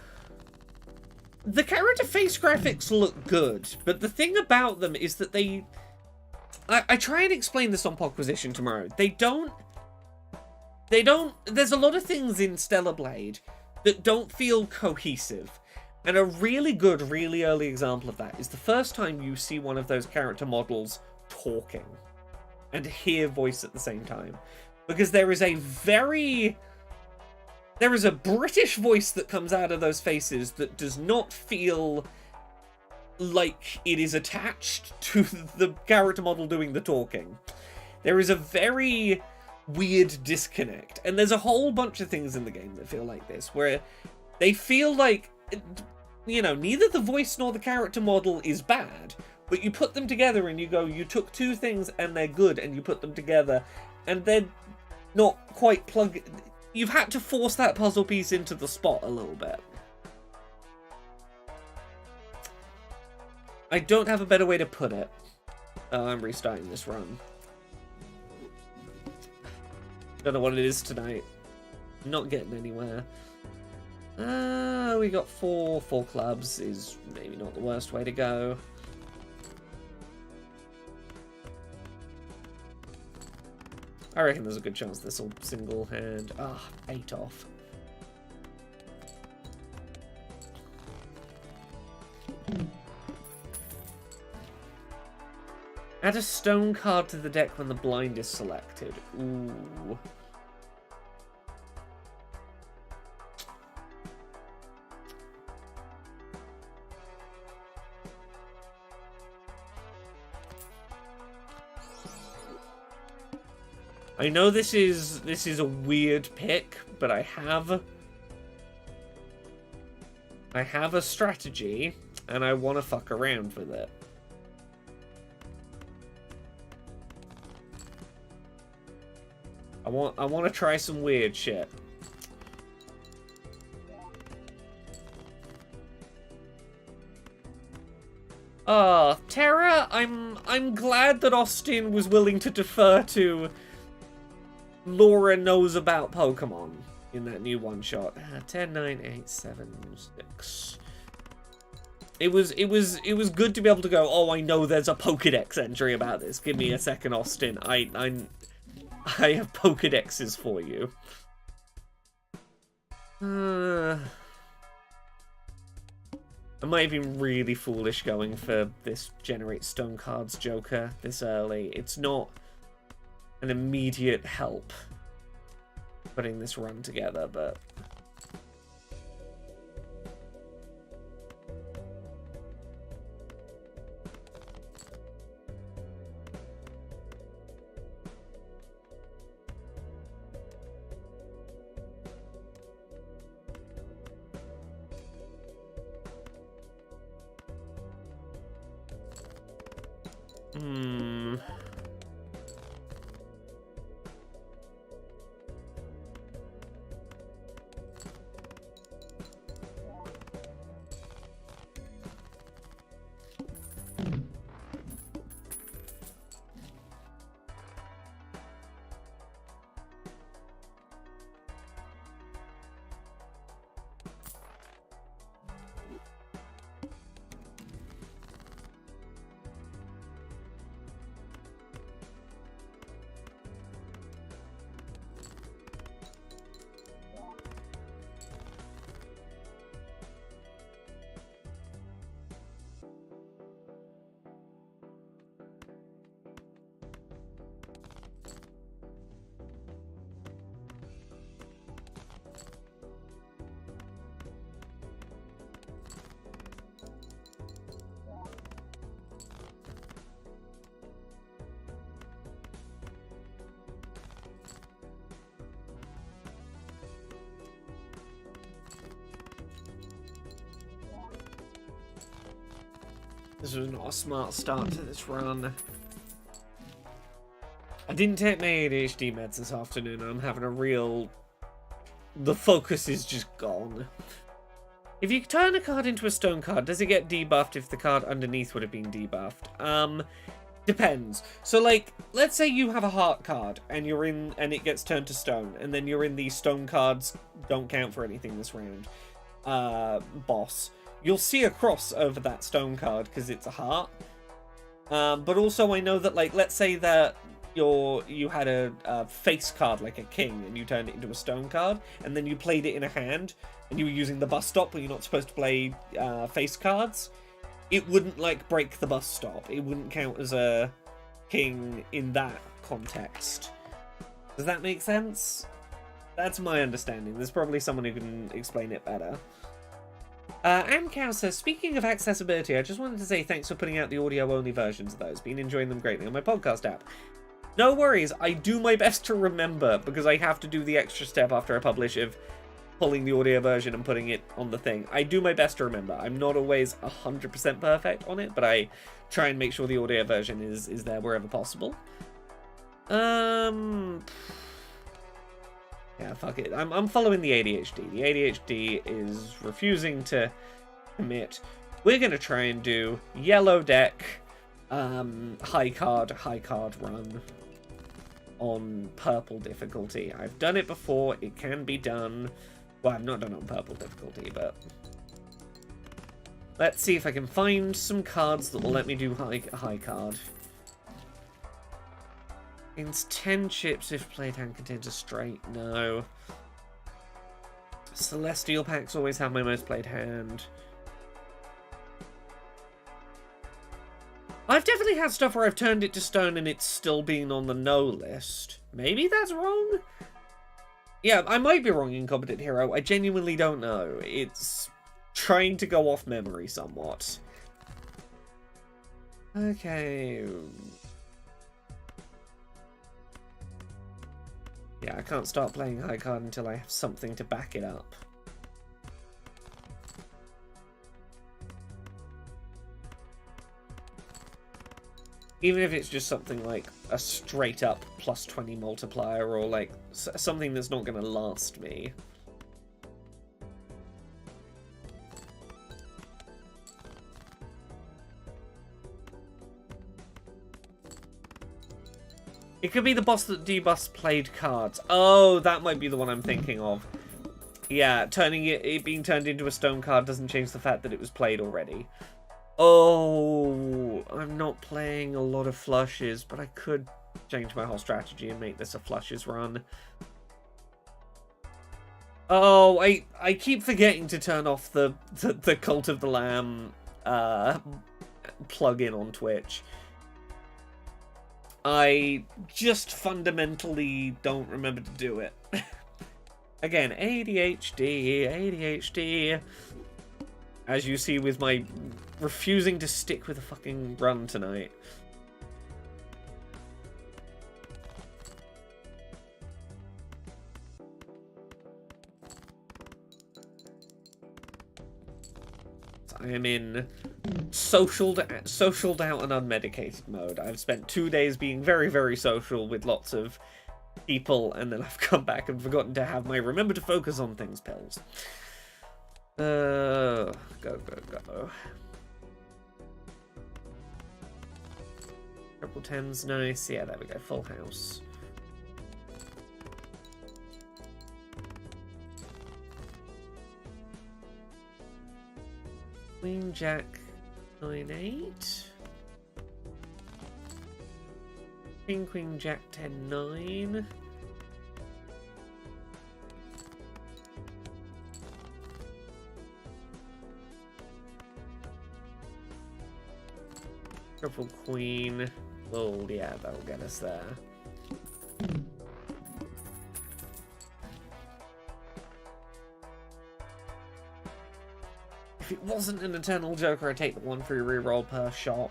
character face graphics look good, but the thing about them is that they... I try and explain this on Podquisition tomorrow. They don't... There's a lot of things in Stellar Blade that don't feel cohesive. And a really good, really early example of that is the first time you see one of those character models talking and hear voice at the same time. Because there is a British voice that comes out of those faces that does not feel like it is attached to the character model doing the talking. There is a very weird disconnect. And there's a whole bunch of things in the game that feel like this, where they feel like, you know, neither the voice nor the character model is bad, but you put them together and you go, you took two things and they're good, and you put them together and they're not quite plugged. You've had to force that puzzle piece into the spot a little bit. I don't have a better way to put it. I'm restarting this run. Don't know what it is tonight. Not getting anywhere. We got four clubs is maybe not the worst way to go. I reckon there's a good chance this will single hand. 8 off. Add a stone card to the deck when the blind is selected. Ooh. I know this is a weird pick, but I have a strategy, and I want to fuck around with it. I want to try some weird shit. Terra, I'm glad that Austin was willing to defer to Laura knows about Pokemon in that new one shot. 10, 9, 8, 7, 6. It was good to be able to go, oh, I know there's a Pokedex entry about this. Give me a second, Austin. I have Pokedexes for you. I might have been really foolish going for this generate stone cards Joker this early. It's not an immediate help putting this run together, but this was not a smart start to this run. I didn't take my ADHD meds this afternoon. I'm having a real... The focus is just gone. If you turn a card into a stone card, does it get debuffed if the card underneath would have been debuffed? Depends. So, like, let's say you have a heart card and you're in, and it gets turned to stone, and then you're in the stone cards don't count for anything this round. Boss. You'll see a cross over that stone card because it's a heart. But also I know that, like, let's say that you had a face card like a king and you turned it into a stone card and then you played it in a hand and you were using the bus stop but you're not supposed to play face cards, it wouldn't, like, break the bus stop. It wouldn't count as a king in that context. Does that make sense? That's my understanding. There's probably someone who can explain it better. Amcow says, speaking of accessibility, I just wanted to say thanks for putting out the audio-only versions of those. Been enjoying them greatly on my podcast app. No worries, I do my best to remember, because I have to do the extra step after I publish of pulling the audio version and putting it on the thing. I do my best to remember. I'm not always 100% perfect on it, but I try and make sure the audio version is there wherever possible. Yeah, fuck it. I'm following the ADHD. The ADHD is refusing to commit. We're going to try and do yellow deck, high card run on purple difficulty. I've done it before. It can be done. Well, I've not done it on purple difficulty, but let's see if I can find some cards that will let me do high card. Gains 10 chips if played hand contains a straight. No. Celestial packs always have my most played hand. I've definitely had stuff where I've turned it to stone and it's still been on the no list. Maybe that's wrong? Yeah, I might be wrong, Incompetent Hero. I genuinely don't know. It's trying to go off memory somewhat. Okay. Yeah, I can't start playing high card until I have something to back it up. Even if it's just something like a straight up +20 multiplier or like something that's not going to last me. It could be the boss that debuffs played cards. Oh, that might be the one I'm thinking of. Yeah, turning it being turned into a stone card doesn't change the fact that it was played already. Oh, I'm not playing a lot of flushes, but I could change my whole strategy and make this a flushes run. Oh, I keep forgetting to turn off the Cult of the Lamb plug-in on Twitch. I just fundamentally don't remember to do it. Again, ADHD. As you see with my refusing to stick with a fucking run tonight. I am in socialed out and unmedicated mode. I've spent 2 days being very, very social with lots of people, and then I've come back and forgotten to have my remember to focus on things pills. Go. Triple 10's nice. Yeah, there we go. Full house. Queen, Jack, 9-8. King, Queen, Jack, 10-9. Triple Queen. Oh, yeah, that'll get us there. If it wasn't an Eternal Joker, I'd take the 1 free reroll per shot.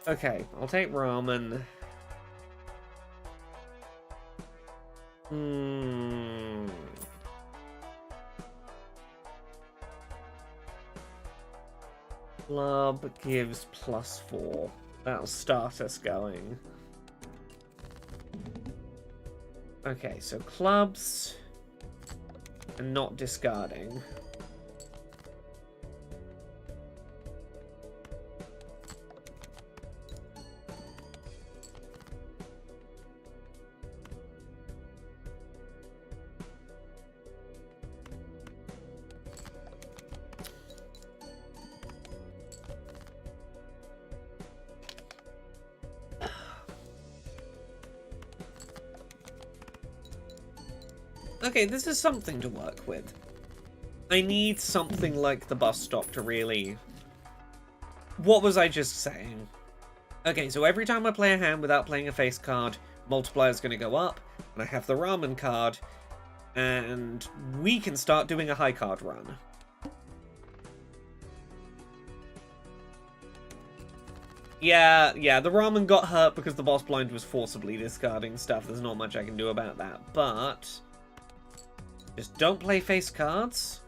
Okay, I'll take Ramen. Club gives +4. That'll start us going. Okay, so clubs and not discarding. Okay, this is something to work with. I need something like the bus stop to really... What was I just saying? Okay, so every time I play a hand without playing a face card, multiplier is going to go up, and I have the ramen card, and we can start doing a high card run. Yeah, the ramen got hurt because the boss blind was forcibly discarding stuff. There's not much I can do about that, but... Just don't play face cards,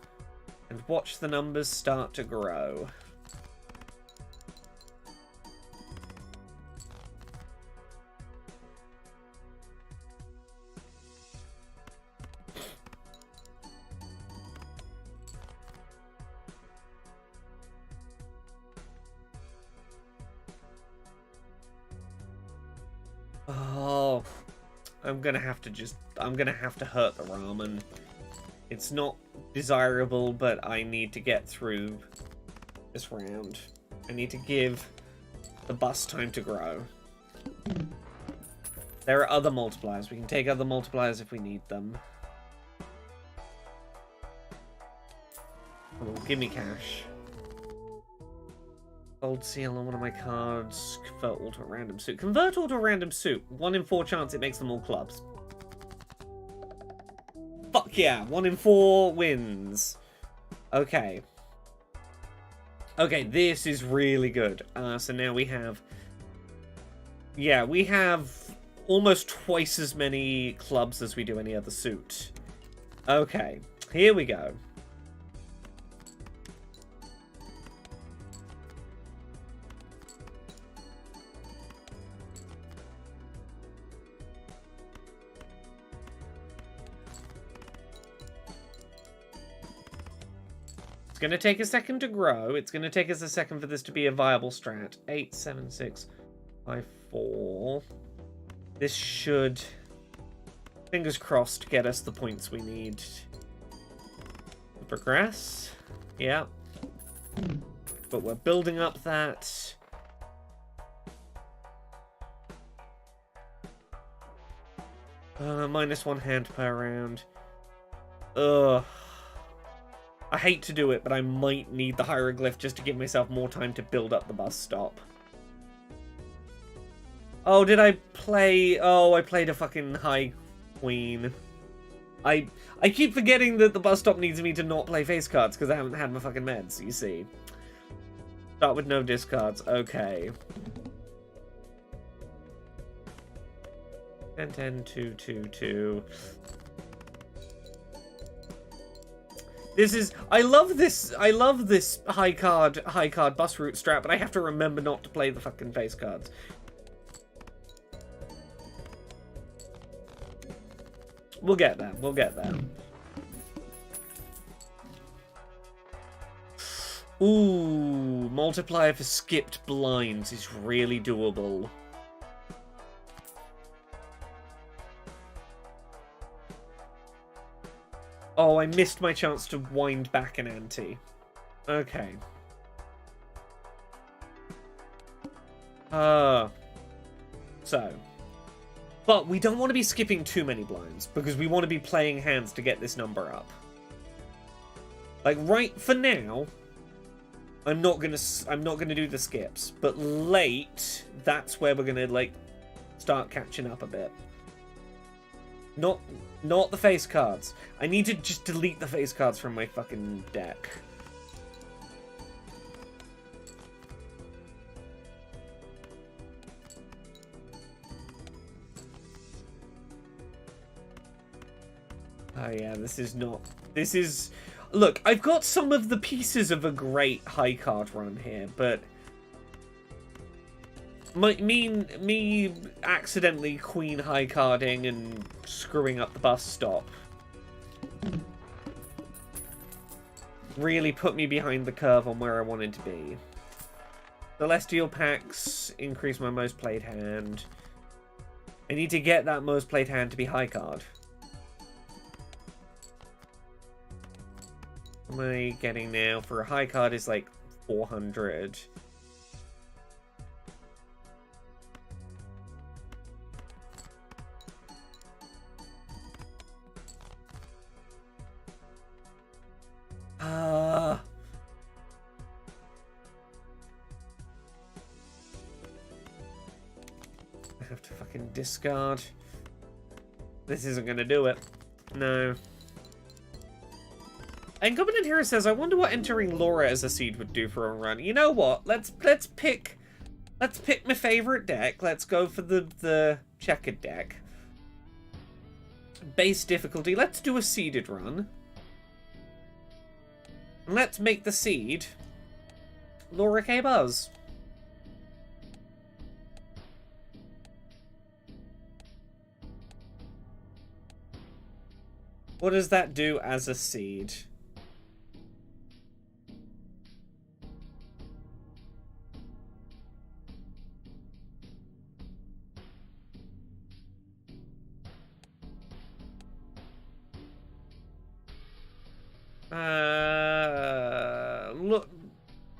and watch the numbers start to grow. Oh, I'm gonna have to hurt the ramen. It's not desirable, but I need to get through this round. I need to give the bus time to grow. There are other multipliers. We can take other multipliers if we need them. Oh, give me cash. Gold seal on one of my cards. Convert all to a random suit. Convert all to a random suit. 1 in 4 chance it makes them all clubs. Fuck yeah, 1 in 4 wins. Okay. Okay, this is really good. So now we have... Yeah, we have almost twice as many clubs as we do any other suit. Okay, here we go. It's going to take a second to grow. It's going to take us a second for this to be a viable strat. 8, 7, 6, 5, 4. This should, fingers crossed, get us the points we need to progress. Yeah. But we're building up that. -1 hand per round. Ugh. I hate to do it, but I might need the hieroglyph just to give myself more time to build up the bus stop. Oh, did I play... Oh, I played a fucking high queen. I keep forgetting that the bus stop needs me to not play face cards because I haven't had my fucking meds, you see. Start with no discards. Okay. 10, 10, 2, 2, 2. This is... I love this high card bus route strat, but I have to remember not to play the fucking face cards. We'll get there. We'll get there. Ooh, multiplier for skipped blinds is really doable. Oh, I missed my chance to wind back an ante. Okay. So. But we don't want to be skipping too many blinds, because we want to be playing hands to get this number up. Like, right for now, I'm not gonna do the skips. But late, that's where we're gonna, like, start catching up a bit. Not the face cards. I need to just delete the face cards from my fucking deck. Oh yeah, this is not... This is... Look, I've got some of the pieces of a great high card run here, but me accidentally queen high carding and screwing up the bus stop really put me behind the curve on where I wanted to be. Celestial packs increase my most played hand. I need to get that most played hand to be high card. What am I getting now? For a high card is like 400. I have to fucking discard. This isn't gonna do it. No. Incompetent Hero says, I wonder what entering Laura as a seed would do for a run. You know what? Let's pick my favorite deck. Let's go for the checkered deck. Base difficulty. Let's do a seeded run. And let's make the seed Laura K. Buzz. What does that do as a seed?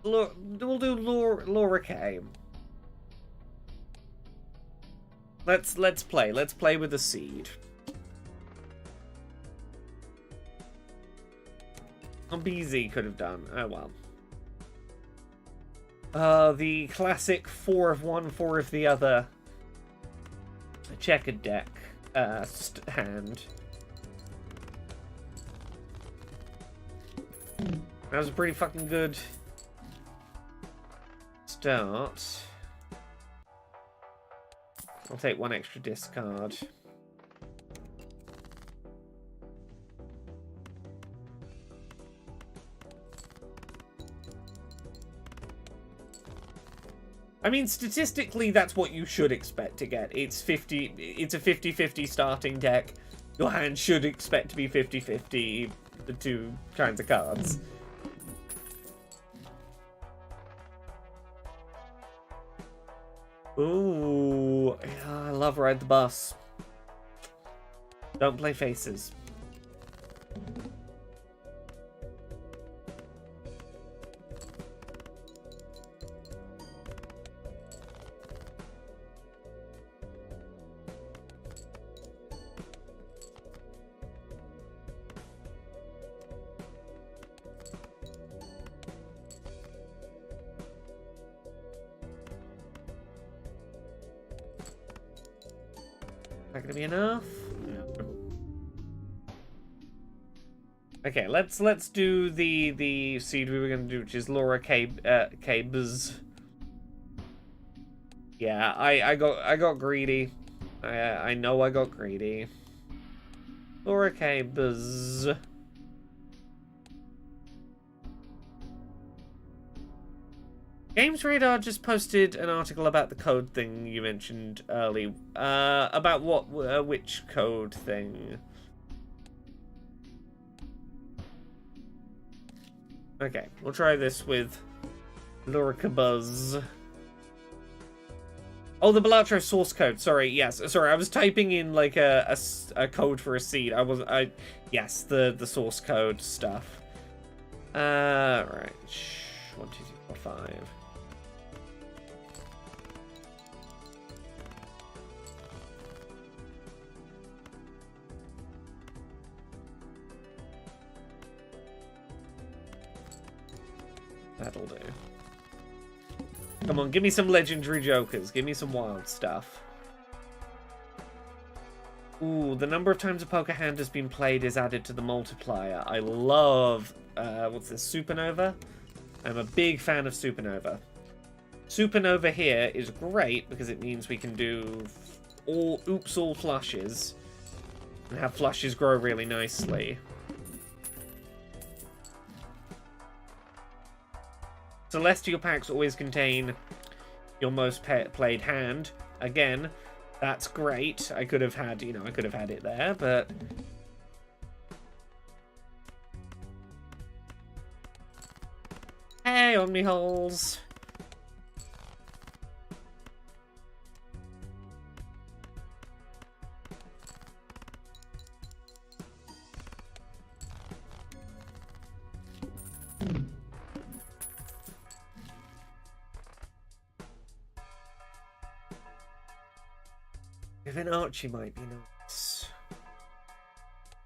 Look, we'll do Laura K. Let's play. Let's play with a seed. BZ could have done. Oh well. The classic 4 of one, 4 of the other checkered deck hand. That was a pretty fucking good start. I'll take 1 extra discard. I mean, statistically, that's what you should expect to get. It's a 50-50 starting deck. Your hand should expect to be 50-50, the two kinds of cards. Ooh, I love Ride the Bus. Don't play faces. Is that gonna be enough? No. Okay, let's do the seed we were gonna do, which is Laura Cabs. Yeah, I got greedy. I know I got greedy. Laura Cabs. Games Radar just posted an article about the code thing you mentioned early. About what? Which code thing? Okay, we'll try this with Lurica Buzz. Oh, the Balatro source code. Sorry, yes. Sorry, I was typing in like a code for a seed. Yes, the source code stuff. Right. 1, 2, 3, 4, 5. That'll do. Come on, give me some legendary jokers. Give me some wild stuff. Ooh, the number of times a poker hand has been played is added to the multiplier. I love, what's this, Supernova? I'm a big fan of Supernova. Supernova here is great because it means we can do all flushes and have flushes grow really nicely. Celestial packs always contain your most played hand. Again, that's great. I could have had, I could have had it there, but... Hey, Omniholes! If an Archie might be nice.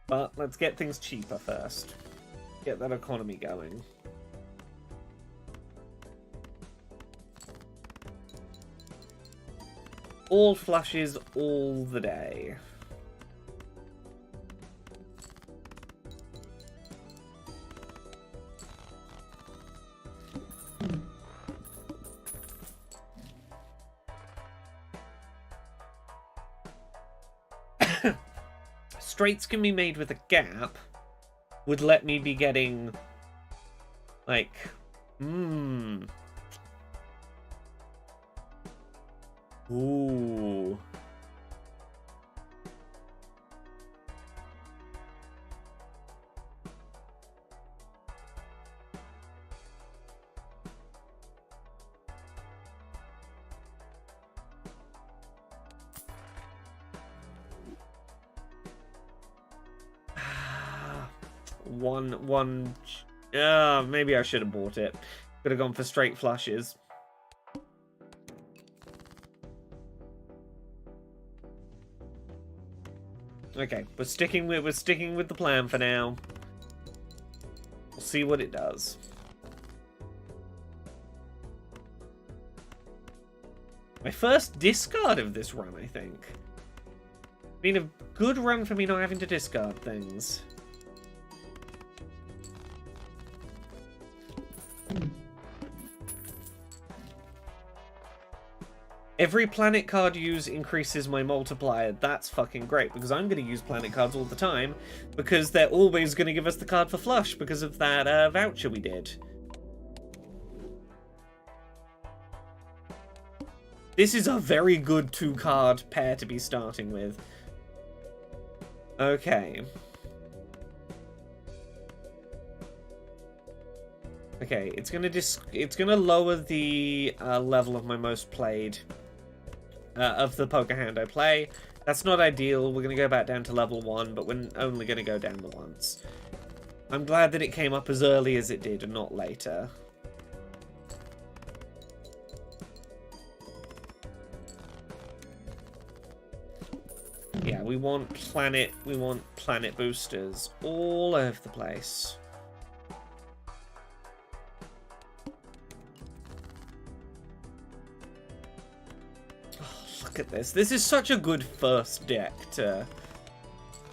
But let's get things cheaper first. Get that economy going. All flushes all the day. Straights can be made with a gap would let me be getting like ooh. Maybe I should have bought it. Could have gone for straight flushes. Okay, we're sticking with the plan for now. We'll see what it does. My first discard of this run, I think. Been a good run for me not having to discard things. Every planet card use increases my multiplier. That's fucking great, because I'm going to use planet cards all the time, because they're always going to give us the card for flush because of that voucher we did. This is a very good 2-card pair to be starting with. Okay. Okay, it's gonna lower the level of my most played. Of the poker hand I play. That's not ideal. We're going to go back down to level 1, but we're only going to go down the once. I'm glad that it came up as early as it did and not later. Yeah, we want planet boosters all over the place. Look at this. This is such a good first deck to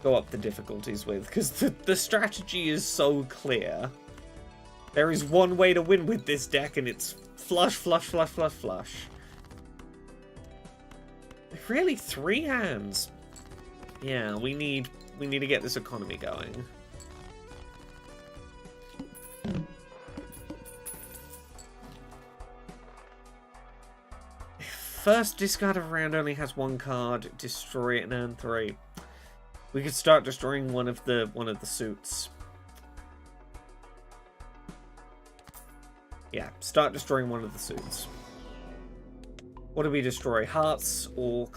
go up the difficulties with, because the strategy is so clear. There is one way to win with this deck, and it's flush, flush, flush, flush, flush. Really, 3 hands. Yeah, we need to get this economy going. First discard of round only has 1 card. Destroy it and earn 3. We could start destroying one of the suits. Yeah, start destroying one of the suits. What do we destroy? Hearts or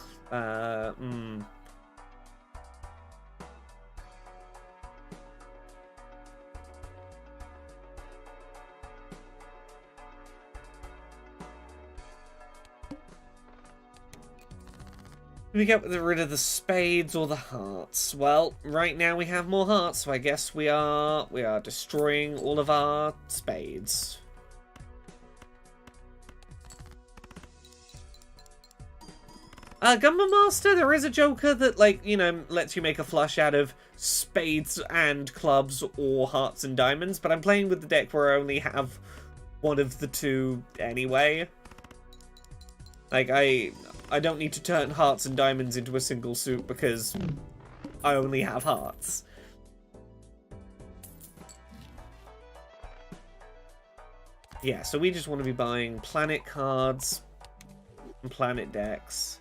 we get rid of the spades or the hearts? Well, right now we have more hearts, so I guess we are destroying all of our spades. Gunman Master, there is a joker that, like, lets you make a flush out of spades and clubs or hearts and diamonds, but I'm playing with the deck where I only have one of the two anyway. Like, I don't need to turn hearts and diamonds into a single suit because I only have hearts. Yeah, so we just want to be buying planet cards and planet decks.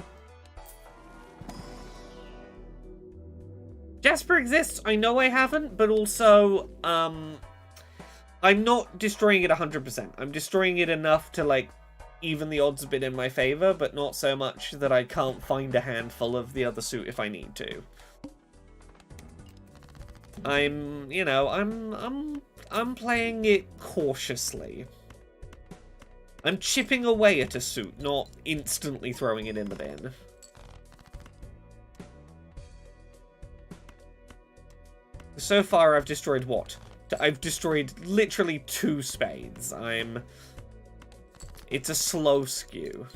Jasper exists. I know I haven't, but also, I'm not destroying it 100%. I'm destroying it enough to, like, even the odds a bit in my favor, but not so much that I can't find a handful of the other suit if I need to. I'm playing it cautiously. I'm chipping away at a suit, not instantly throwing it in the bin. So far, I've destroyed what? I've destroyed literally 2 spades. It's a slow skew.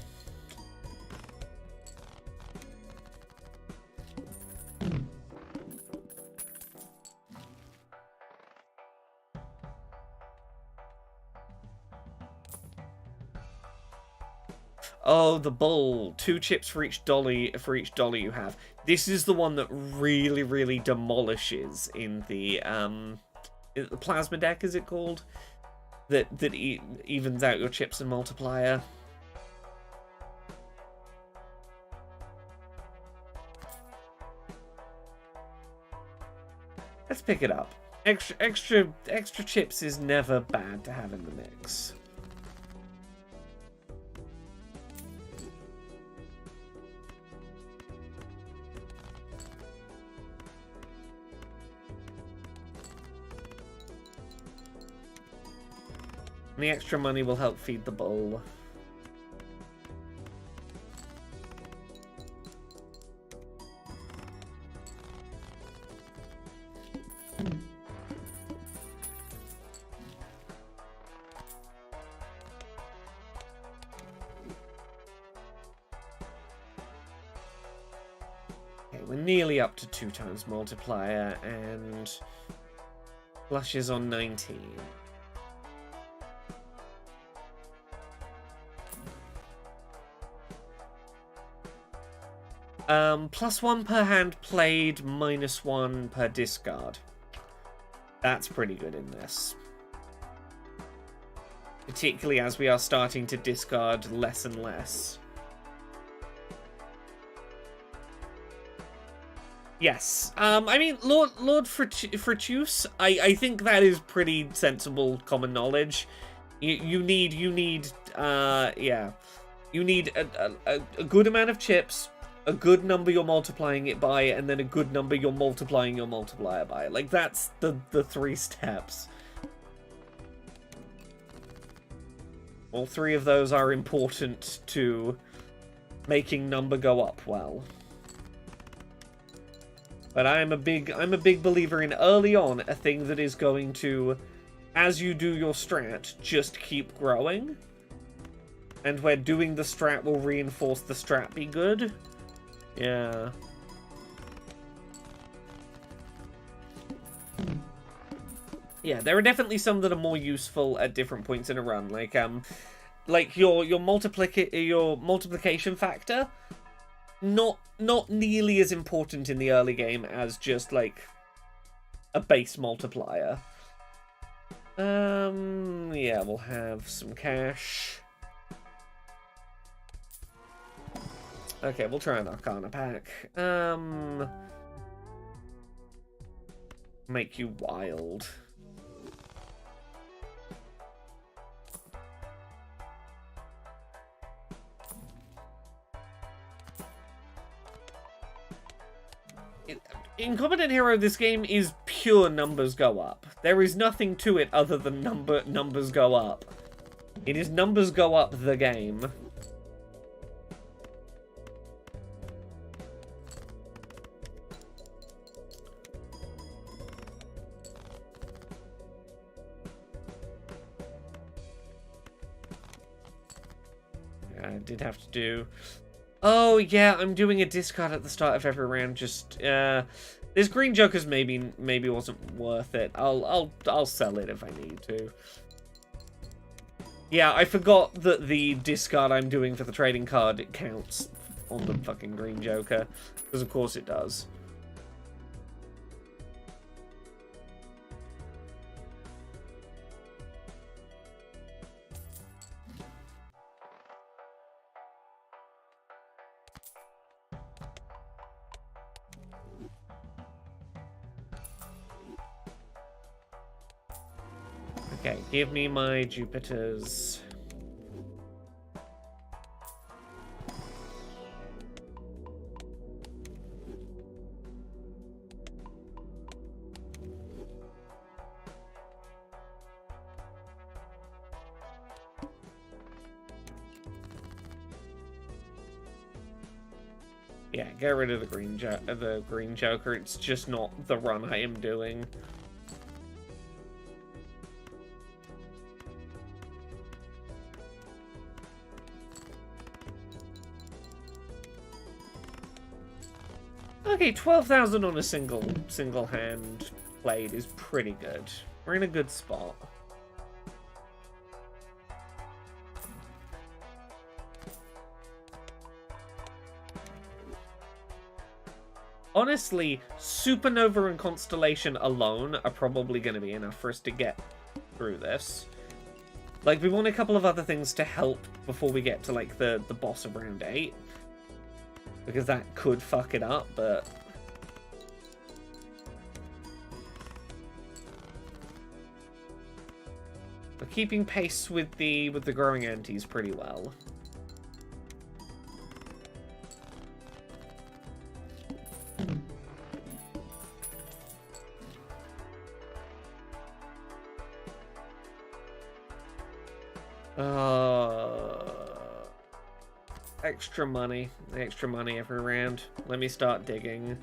Oh, the bull. 2 chips for each dollar you have. This is the one that really, really demolishes in the plasma deck, is it called? That evens out your chips and multiplier. Let's pick it up. Extra chips is never bad to have in the mix. And the extra money will help feed the bull. Okay, we're nearly up to 2 times multiplier and flushes on 19. +1 per hand played, -1 per discard. That's pretty good in this. Particularly as we are starting to discard less and less. Yes. I mean, Lord Fructus, I think that is pretty sensible common knowledge. You need yeah. You need a good amount of chips, a good number you're multiplying it by, and then a good number you're multiplying your multiplier by. Like, that's the 3 steps. All 3 of those are important to making number go up well. But I'm a big believer in early on a thing that is going to, as you do your strat, just keep growing. And where doing the strat will reinforce the strat be good. Yeah. Yeah, there are definitely some that are more useful at different points in a run. Like your multiplication factor, not nearly as important in the early game as just like a base multiplier. Yeah, we'll have some cash. Okay, we'll try an Arcana pack. Make you wild. Incompetent Hero, this game is pure numbers go up. There is nothing to it other than numbers go up. It is numbers go up the game. I did have to do... Oh, yeah, I'm doing a discard at the start of every round. Just, this green Joker's maybe wasn't worth it. I'll sell it if I need to. Yeah, I forgot that the discard I'm doing for the trading card, it counts on the fucking green Joker. Because of course it does. Give me my Jupiters. Yeah, get rid of the green Joker. It's just not the run I am doing. Okay, 12,000 on a single hand played is pretty good. We're in a good spot. Honestly, Supernova and Constellation alone are probably going to be enough for us to get through this. Like, we want a couple of other things to help before we get to, like, the boss of round 8. Because that could fuck it up, but... we're keeping pace with the growing antis pretty well. Extra money every round. Let me start digging.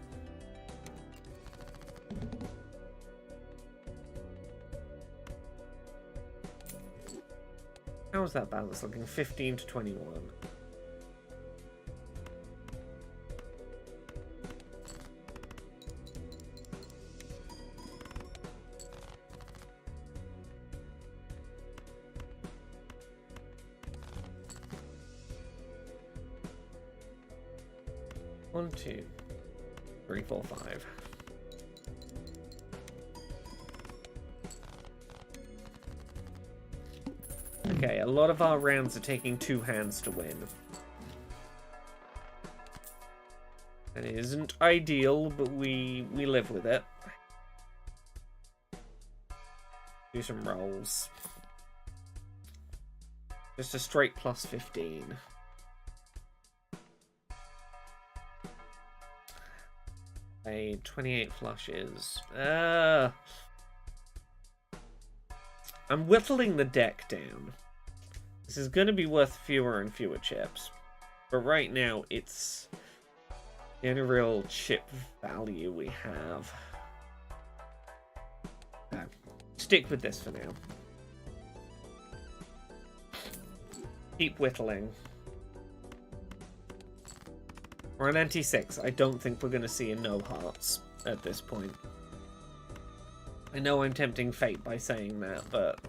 How's that balance looking? 15 to 21. One, two, three, four, five. Okay, a lot of our rounds are taking 2 hands to win. That isn't ideal, but we live with it. Do some rolls. Just a straight plus 15. A 28 flushes. I'm whittling the deck down. This is going to be worth fewer and fewer chips. But right now, it's the only real chip value we have. Stick with this for now. Keep whittling. We're on anti-6. I don't think we're going to see a no hearts at this point. I know I'm tempting fate by saying that, but...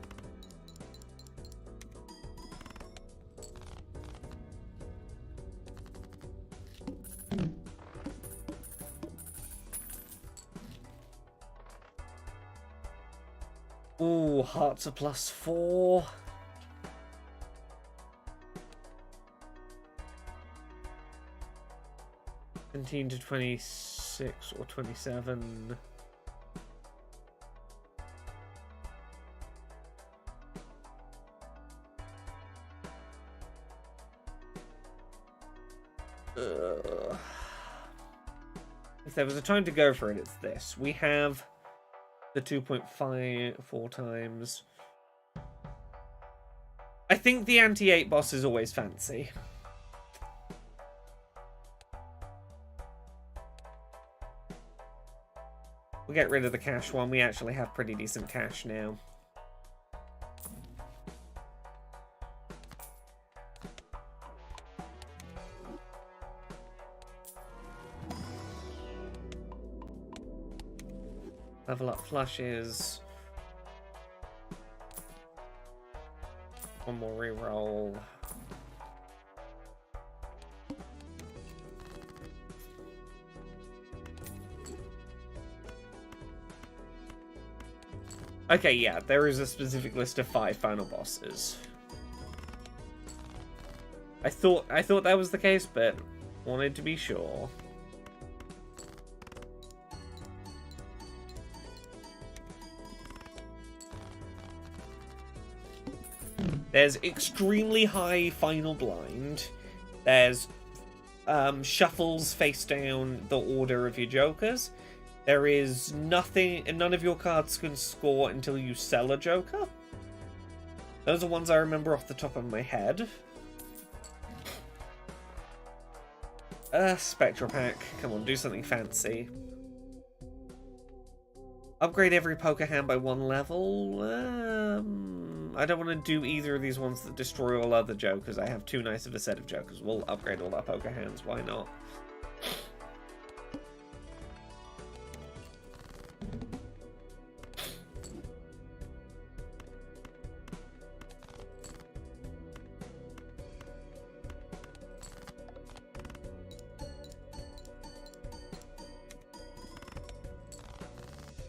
ooh, hearts are +4. 17 to 26 or 27. If there was a time to go for it, it's this. We have the 2.54 times. I think the anti-8 boss is always fancy. We'll get rid of the cash one. We actually have pretty decent cash now. Level up flushes. One more reroll. Okay, yeah, there is a specific list of 5 final bosses. I thought that was the case, but wanted to be sure. There's extremely high final blind. There's shuffles face down the order of your jokers. There is nothing, and none of your cards can score until you sell a joker. Those are ones I remember off the top of my head. Spectral Pack. Come on, do something fancy. Upgrade every poker hand by 1 level. I don't want to do either of these ones that destroy all other jokers. I have too nice of a set of jokers. We'll upgrade all our poker hands. Why not?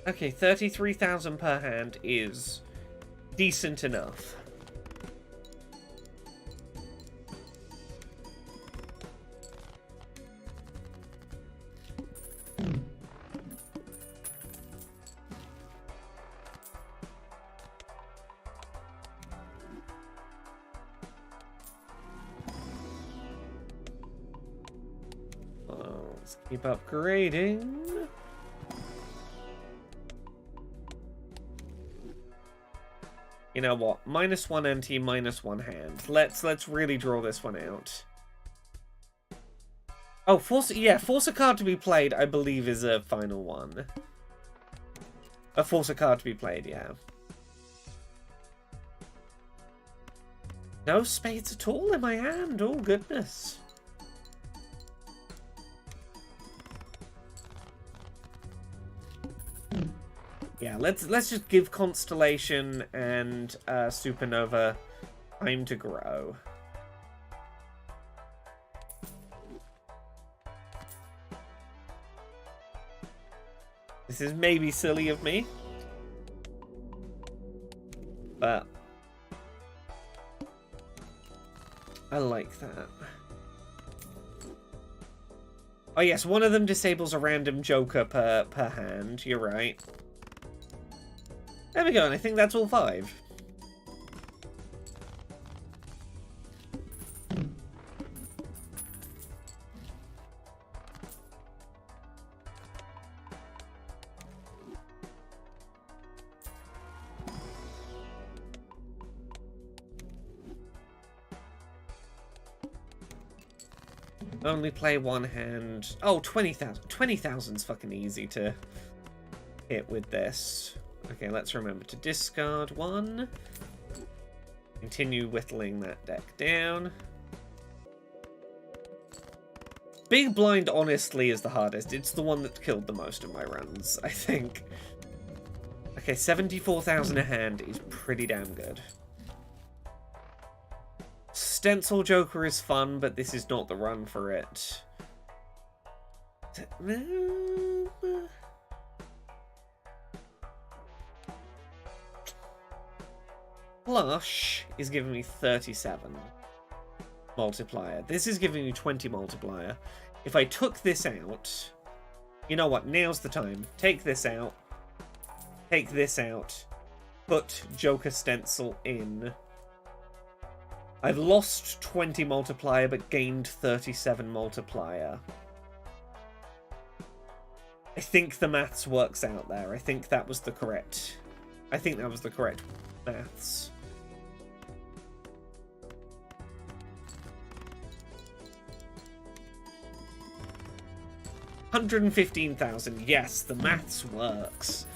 Okay, 33,000 per hand is decent enough. Well, let's keep upgrading. You know what? -1 ante, -1 hand. Let's really draw this one out. Oh, force a card to be played, I believe, is a final one. Force a card to be played, yeah. No spades at all in my hand. Oh goodness. Yeah, let's just give Constellation and Supernova time to grow. This is maybe silly of me, but I like that. Oh yes, one of them disables a random joker per hand. You're right. There we go, and I think that's all 5. Only play 1 hand. Oh, 20,000. 20,000's fucking easy to hit with this. Okay, let's remember to discard 1. Continue whittling that deck down. Big Blind, honestly, is the hardest. It's the one that killed the most of my runs, I think. Okay, 74,000 a hand is pretty damn good. Stencil Joker is fun, but this is not the run for it. Flush is giving me 37 multiplier. This is giving me 20 multiplier. If I took this out, you know what? Now's the time. Take this out. Take this out. Put Joker Stencil in. I've lost 20 multiplier, but gained 37 multiplier. I think the maths works out there. I think that was the correct... I think that was the correct maths. $115,000. Yes, the maths works.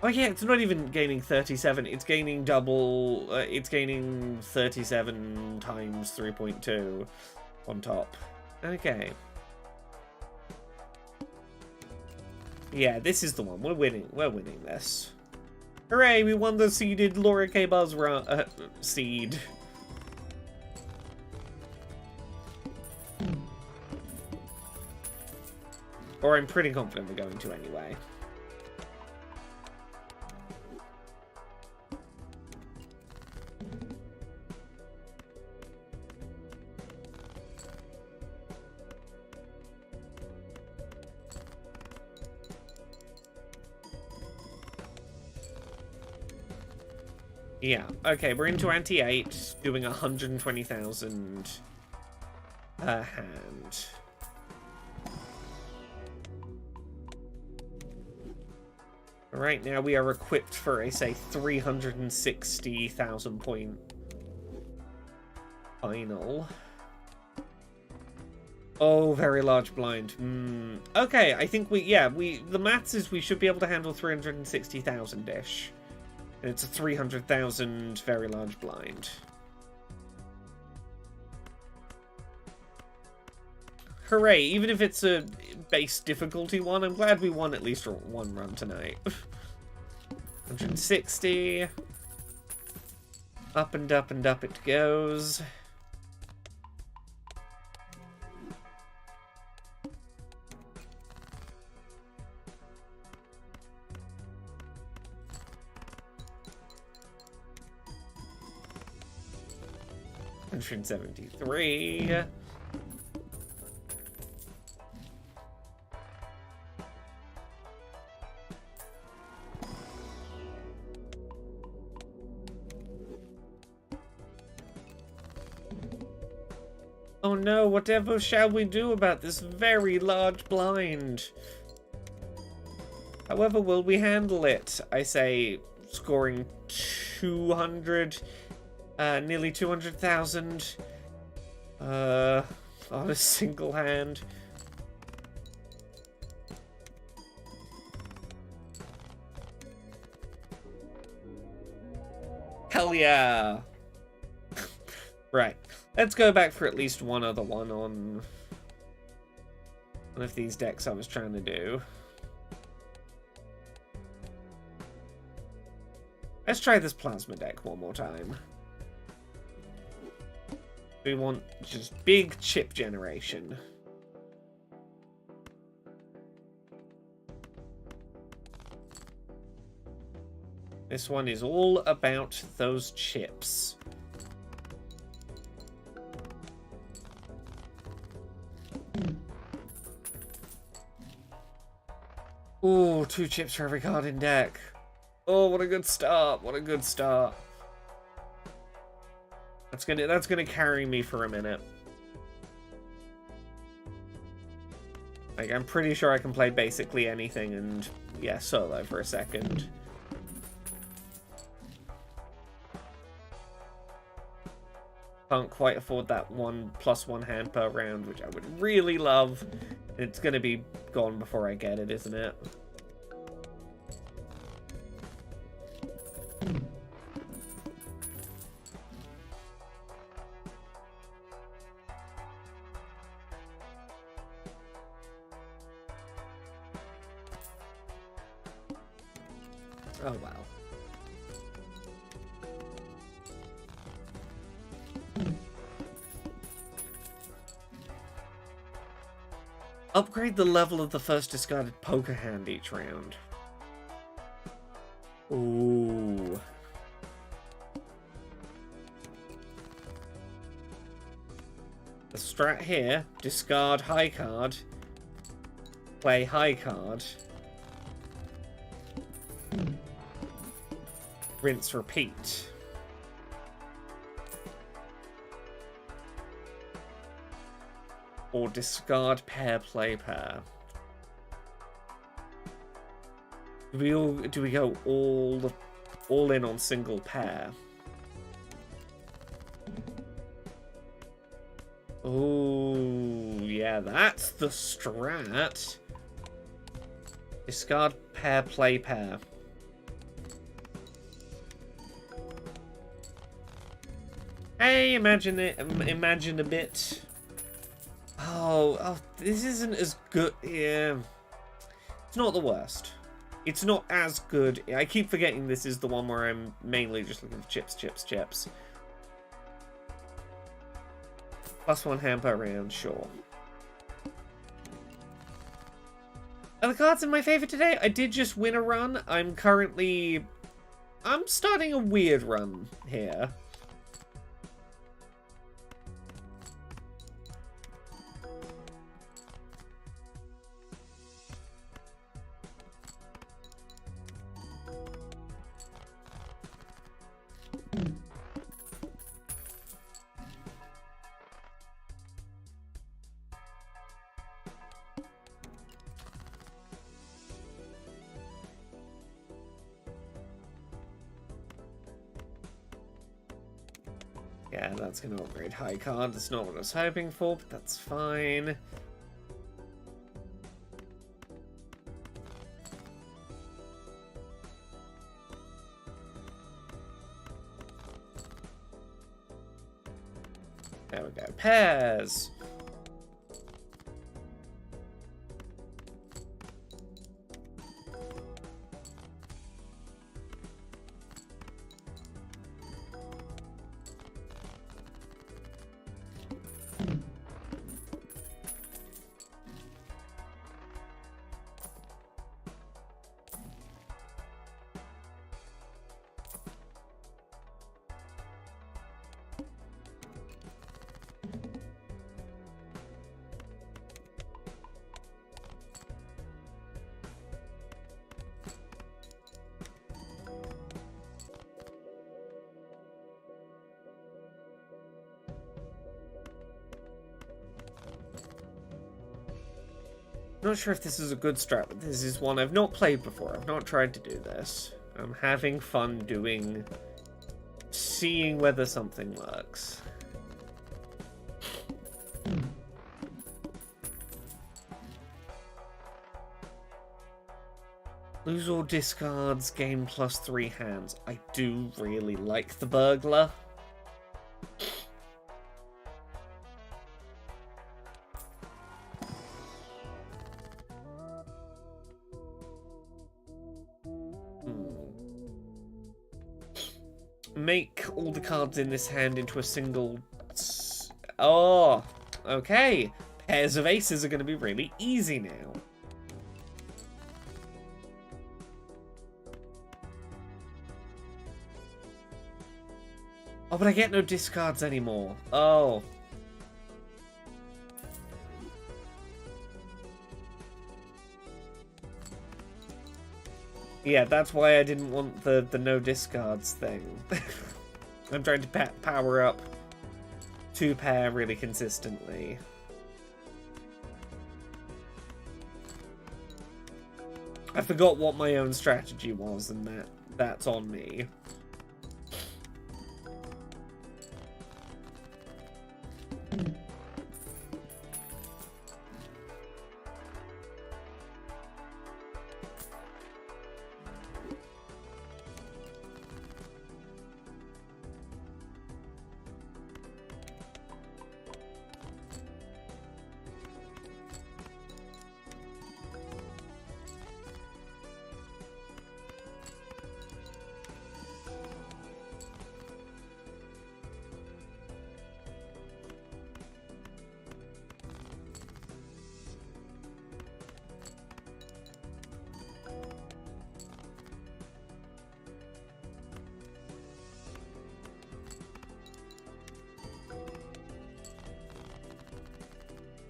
Oh yeah, it's not even gaining 37. It's gaining double. It's gaining 37 times 3.2 on top. Okay. Yeah, this is the one. We're winning. We're winning this. Hooray! We won the seeded Laura K. Buzz seed. Or I'm pretty confident we're going to anyway. Yeah, okay, we're into anti-8, doing 120,000 a hand. Right now we are equipped for a, say, 360,000 point final. Oh, very large blind. Okay, I think the maths is we should be able to handle 360,000-ish. And it's a 300,000 very large blind. Hooray, even if it's a base difficulty one, I'm glad we won at least one run tonight. 160. Up and up and up it goes. $173. Oh no, whatever shall we do about this very large blind? However will we handle it? I say, scoring 200, nearly 200,000, on a single hand. Hell yeah! Right. Let's go back for at least one other one on one of these decks I was trying to do. Let's try this plasma deck one more time. We want just big chip generation. This one is all about those chips. Ooh, 2 chips for every card in deck. Oh, what a good start. What a good start. That's gonna carry me for a minute. Like, I'm pretty sure I can play basically anything and, yeah, solo for a second. Can't quite afford that 1+1 hand per round, which I would really love. It's gonna be gone before I get it, isn't it? Oh, wow. Upgrade the level of the first discarded poker hand each round. Ooh. The strat here, discard high card, play high card, rinse, repeat. Or discard pair, play pair. Do we go all in on single pair? Oh yeah, that's the strat. Discard pair, play pair. Hey, imagine a bit. Oh, this isn't as good. Yeah, it's not the worst. It's not as good. I keep forgetting this is the one where I'm mainly just looking for chips. +1 hand per round, sure. Are the cards in my favor today? I did just win a run. I'm starting a weird run here. Yeah, that's going to upgrade high card. That's not what I was hoping for, but that's fine. There we go. Pairs! Not sure if this is a good strat, but this is one I've not played before. I've not tried to do this. I'm having fun seeing whether something works. Lose or discards, gain +3 hands. I do really like the burglar. Make all the cards in this hand into a single... Oh, okay. Pairs of aces are going to be really easy now. Oh, but I get no discards anymore. Oh. Yeah, that's why I didn't want the no discards thing. I'm trying to power up 2 pair really consistently. I forgot what my own strategy was, and that's on me.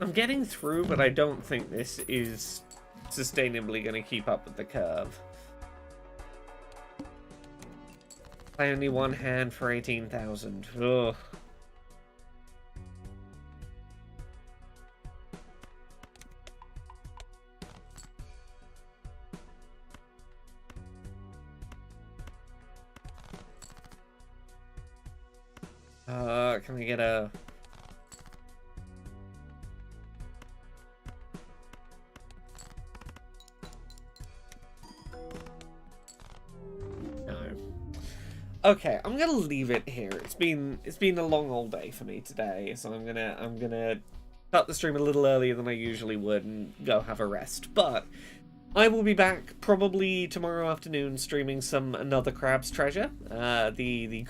I'm getting through, but I don't think this is sustainably going to keep up with the curve. Play only 1 hand for 18,000. Ugh. Can we get a... Okay, I'm gonna leave it here. It's been a long old day for me today, so I'm gonna cut the stream a little earlier than I usually would and go have a rest. But I will be back probably tomorrow afternoon streaming another Crab's Treasure, the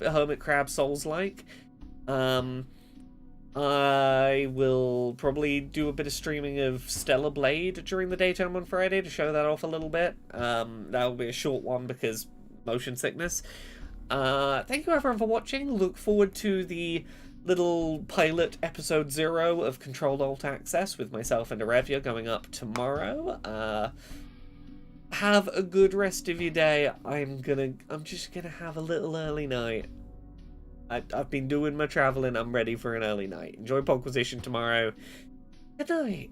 Hermit Crab Souls-like. I will probably do a bit of streaming of Stellar Blade during the daytime on Friday to show that off a little bit. That'll be a short one because motion sickness. Thank you everyone for watching. Look forward to the little pilot episode 0 of Controlled Alt Access with myself and Arevia going up tomorrow. Have a good rest of your day. I'm just gonna have a little early night. I've been doing my traveling. I'm ready for an early night. Enjoy Podquisition tomorrow. Good night.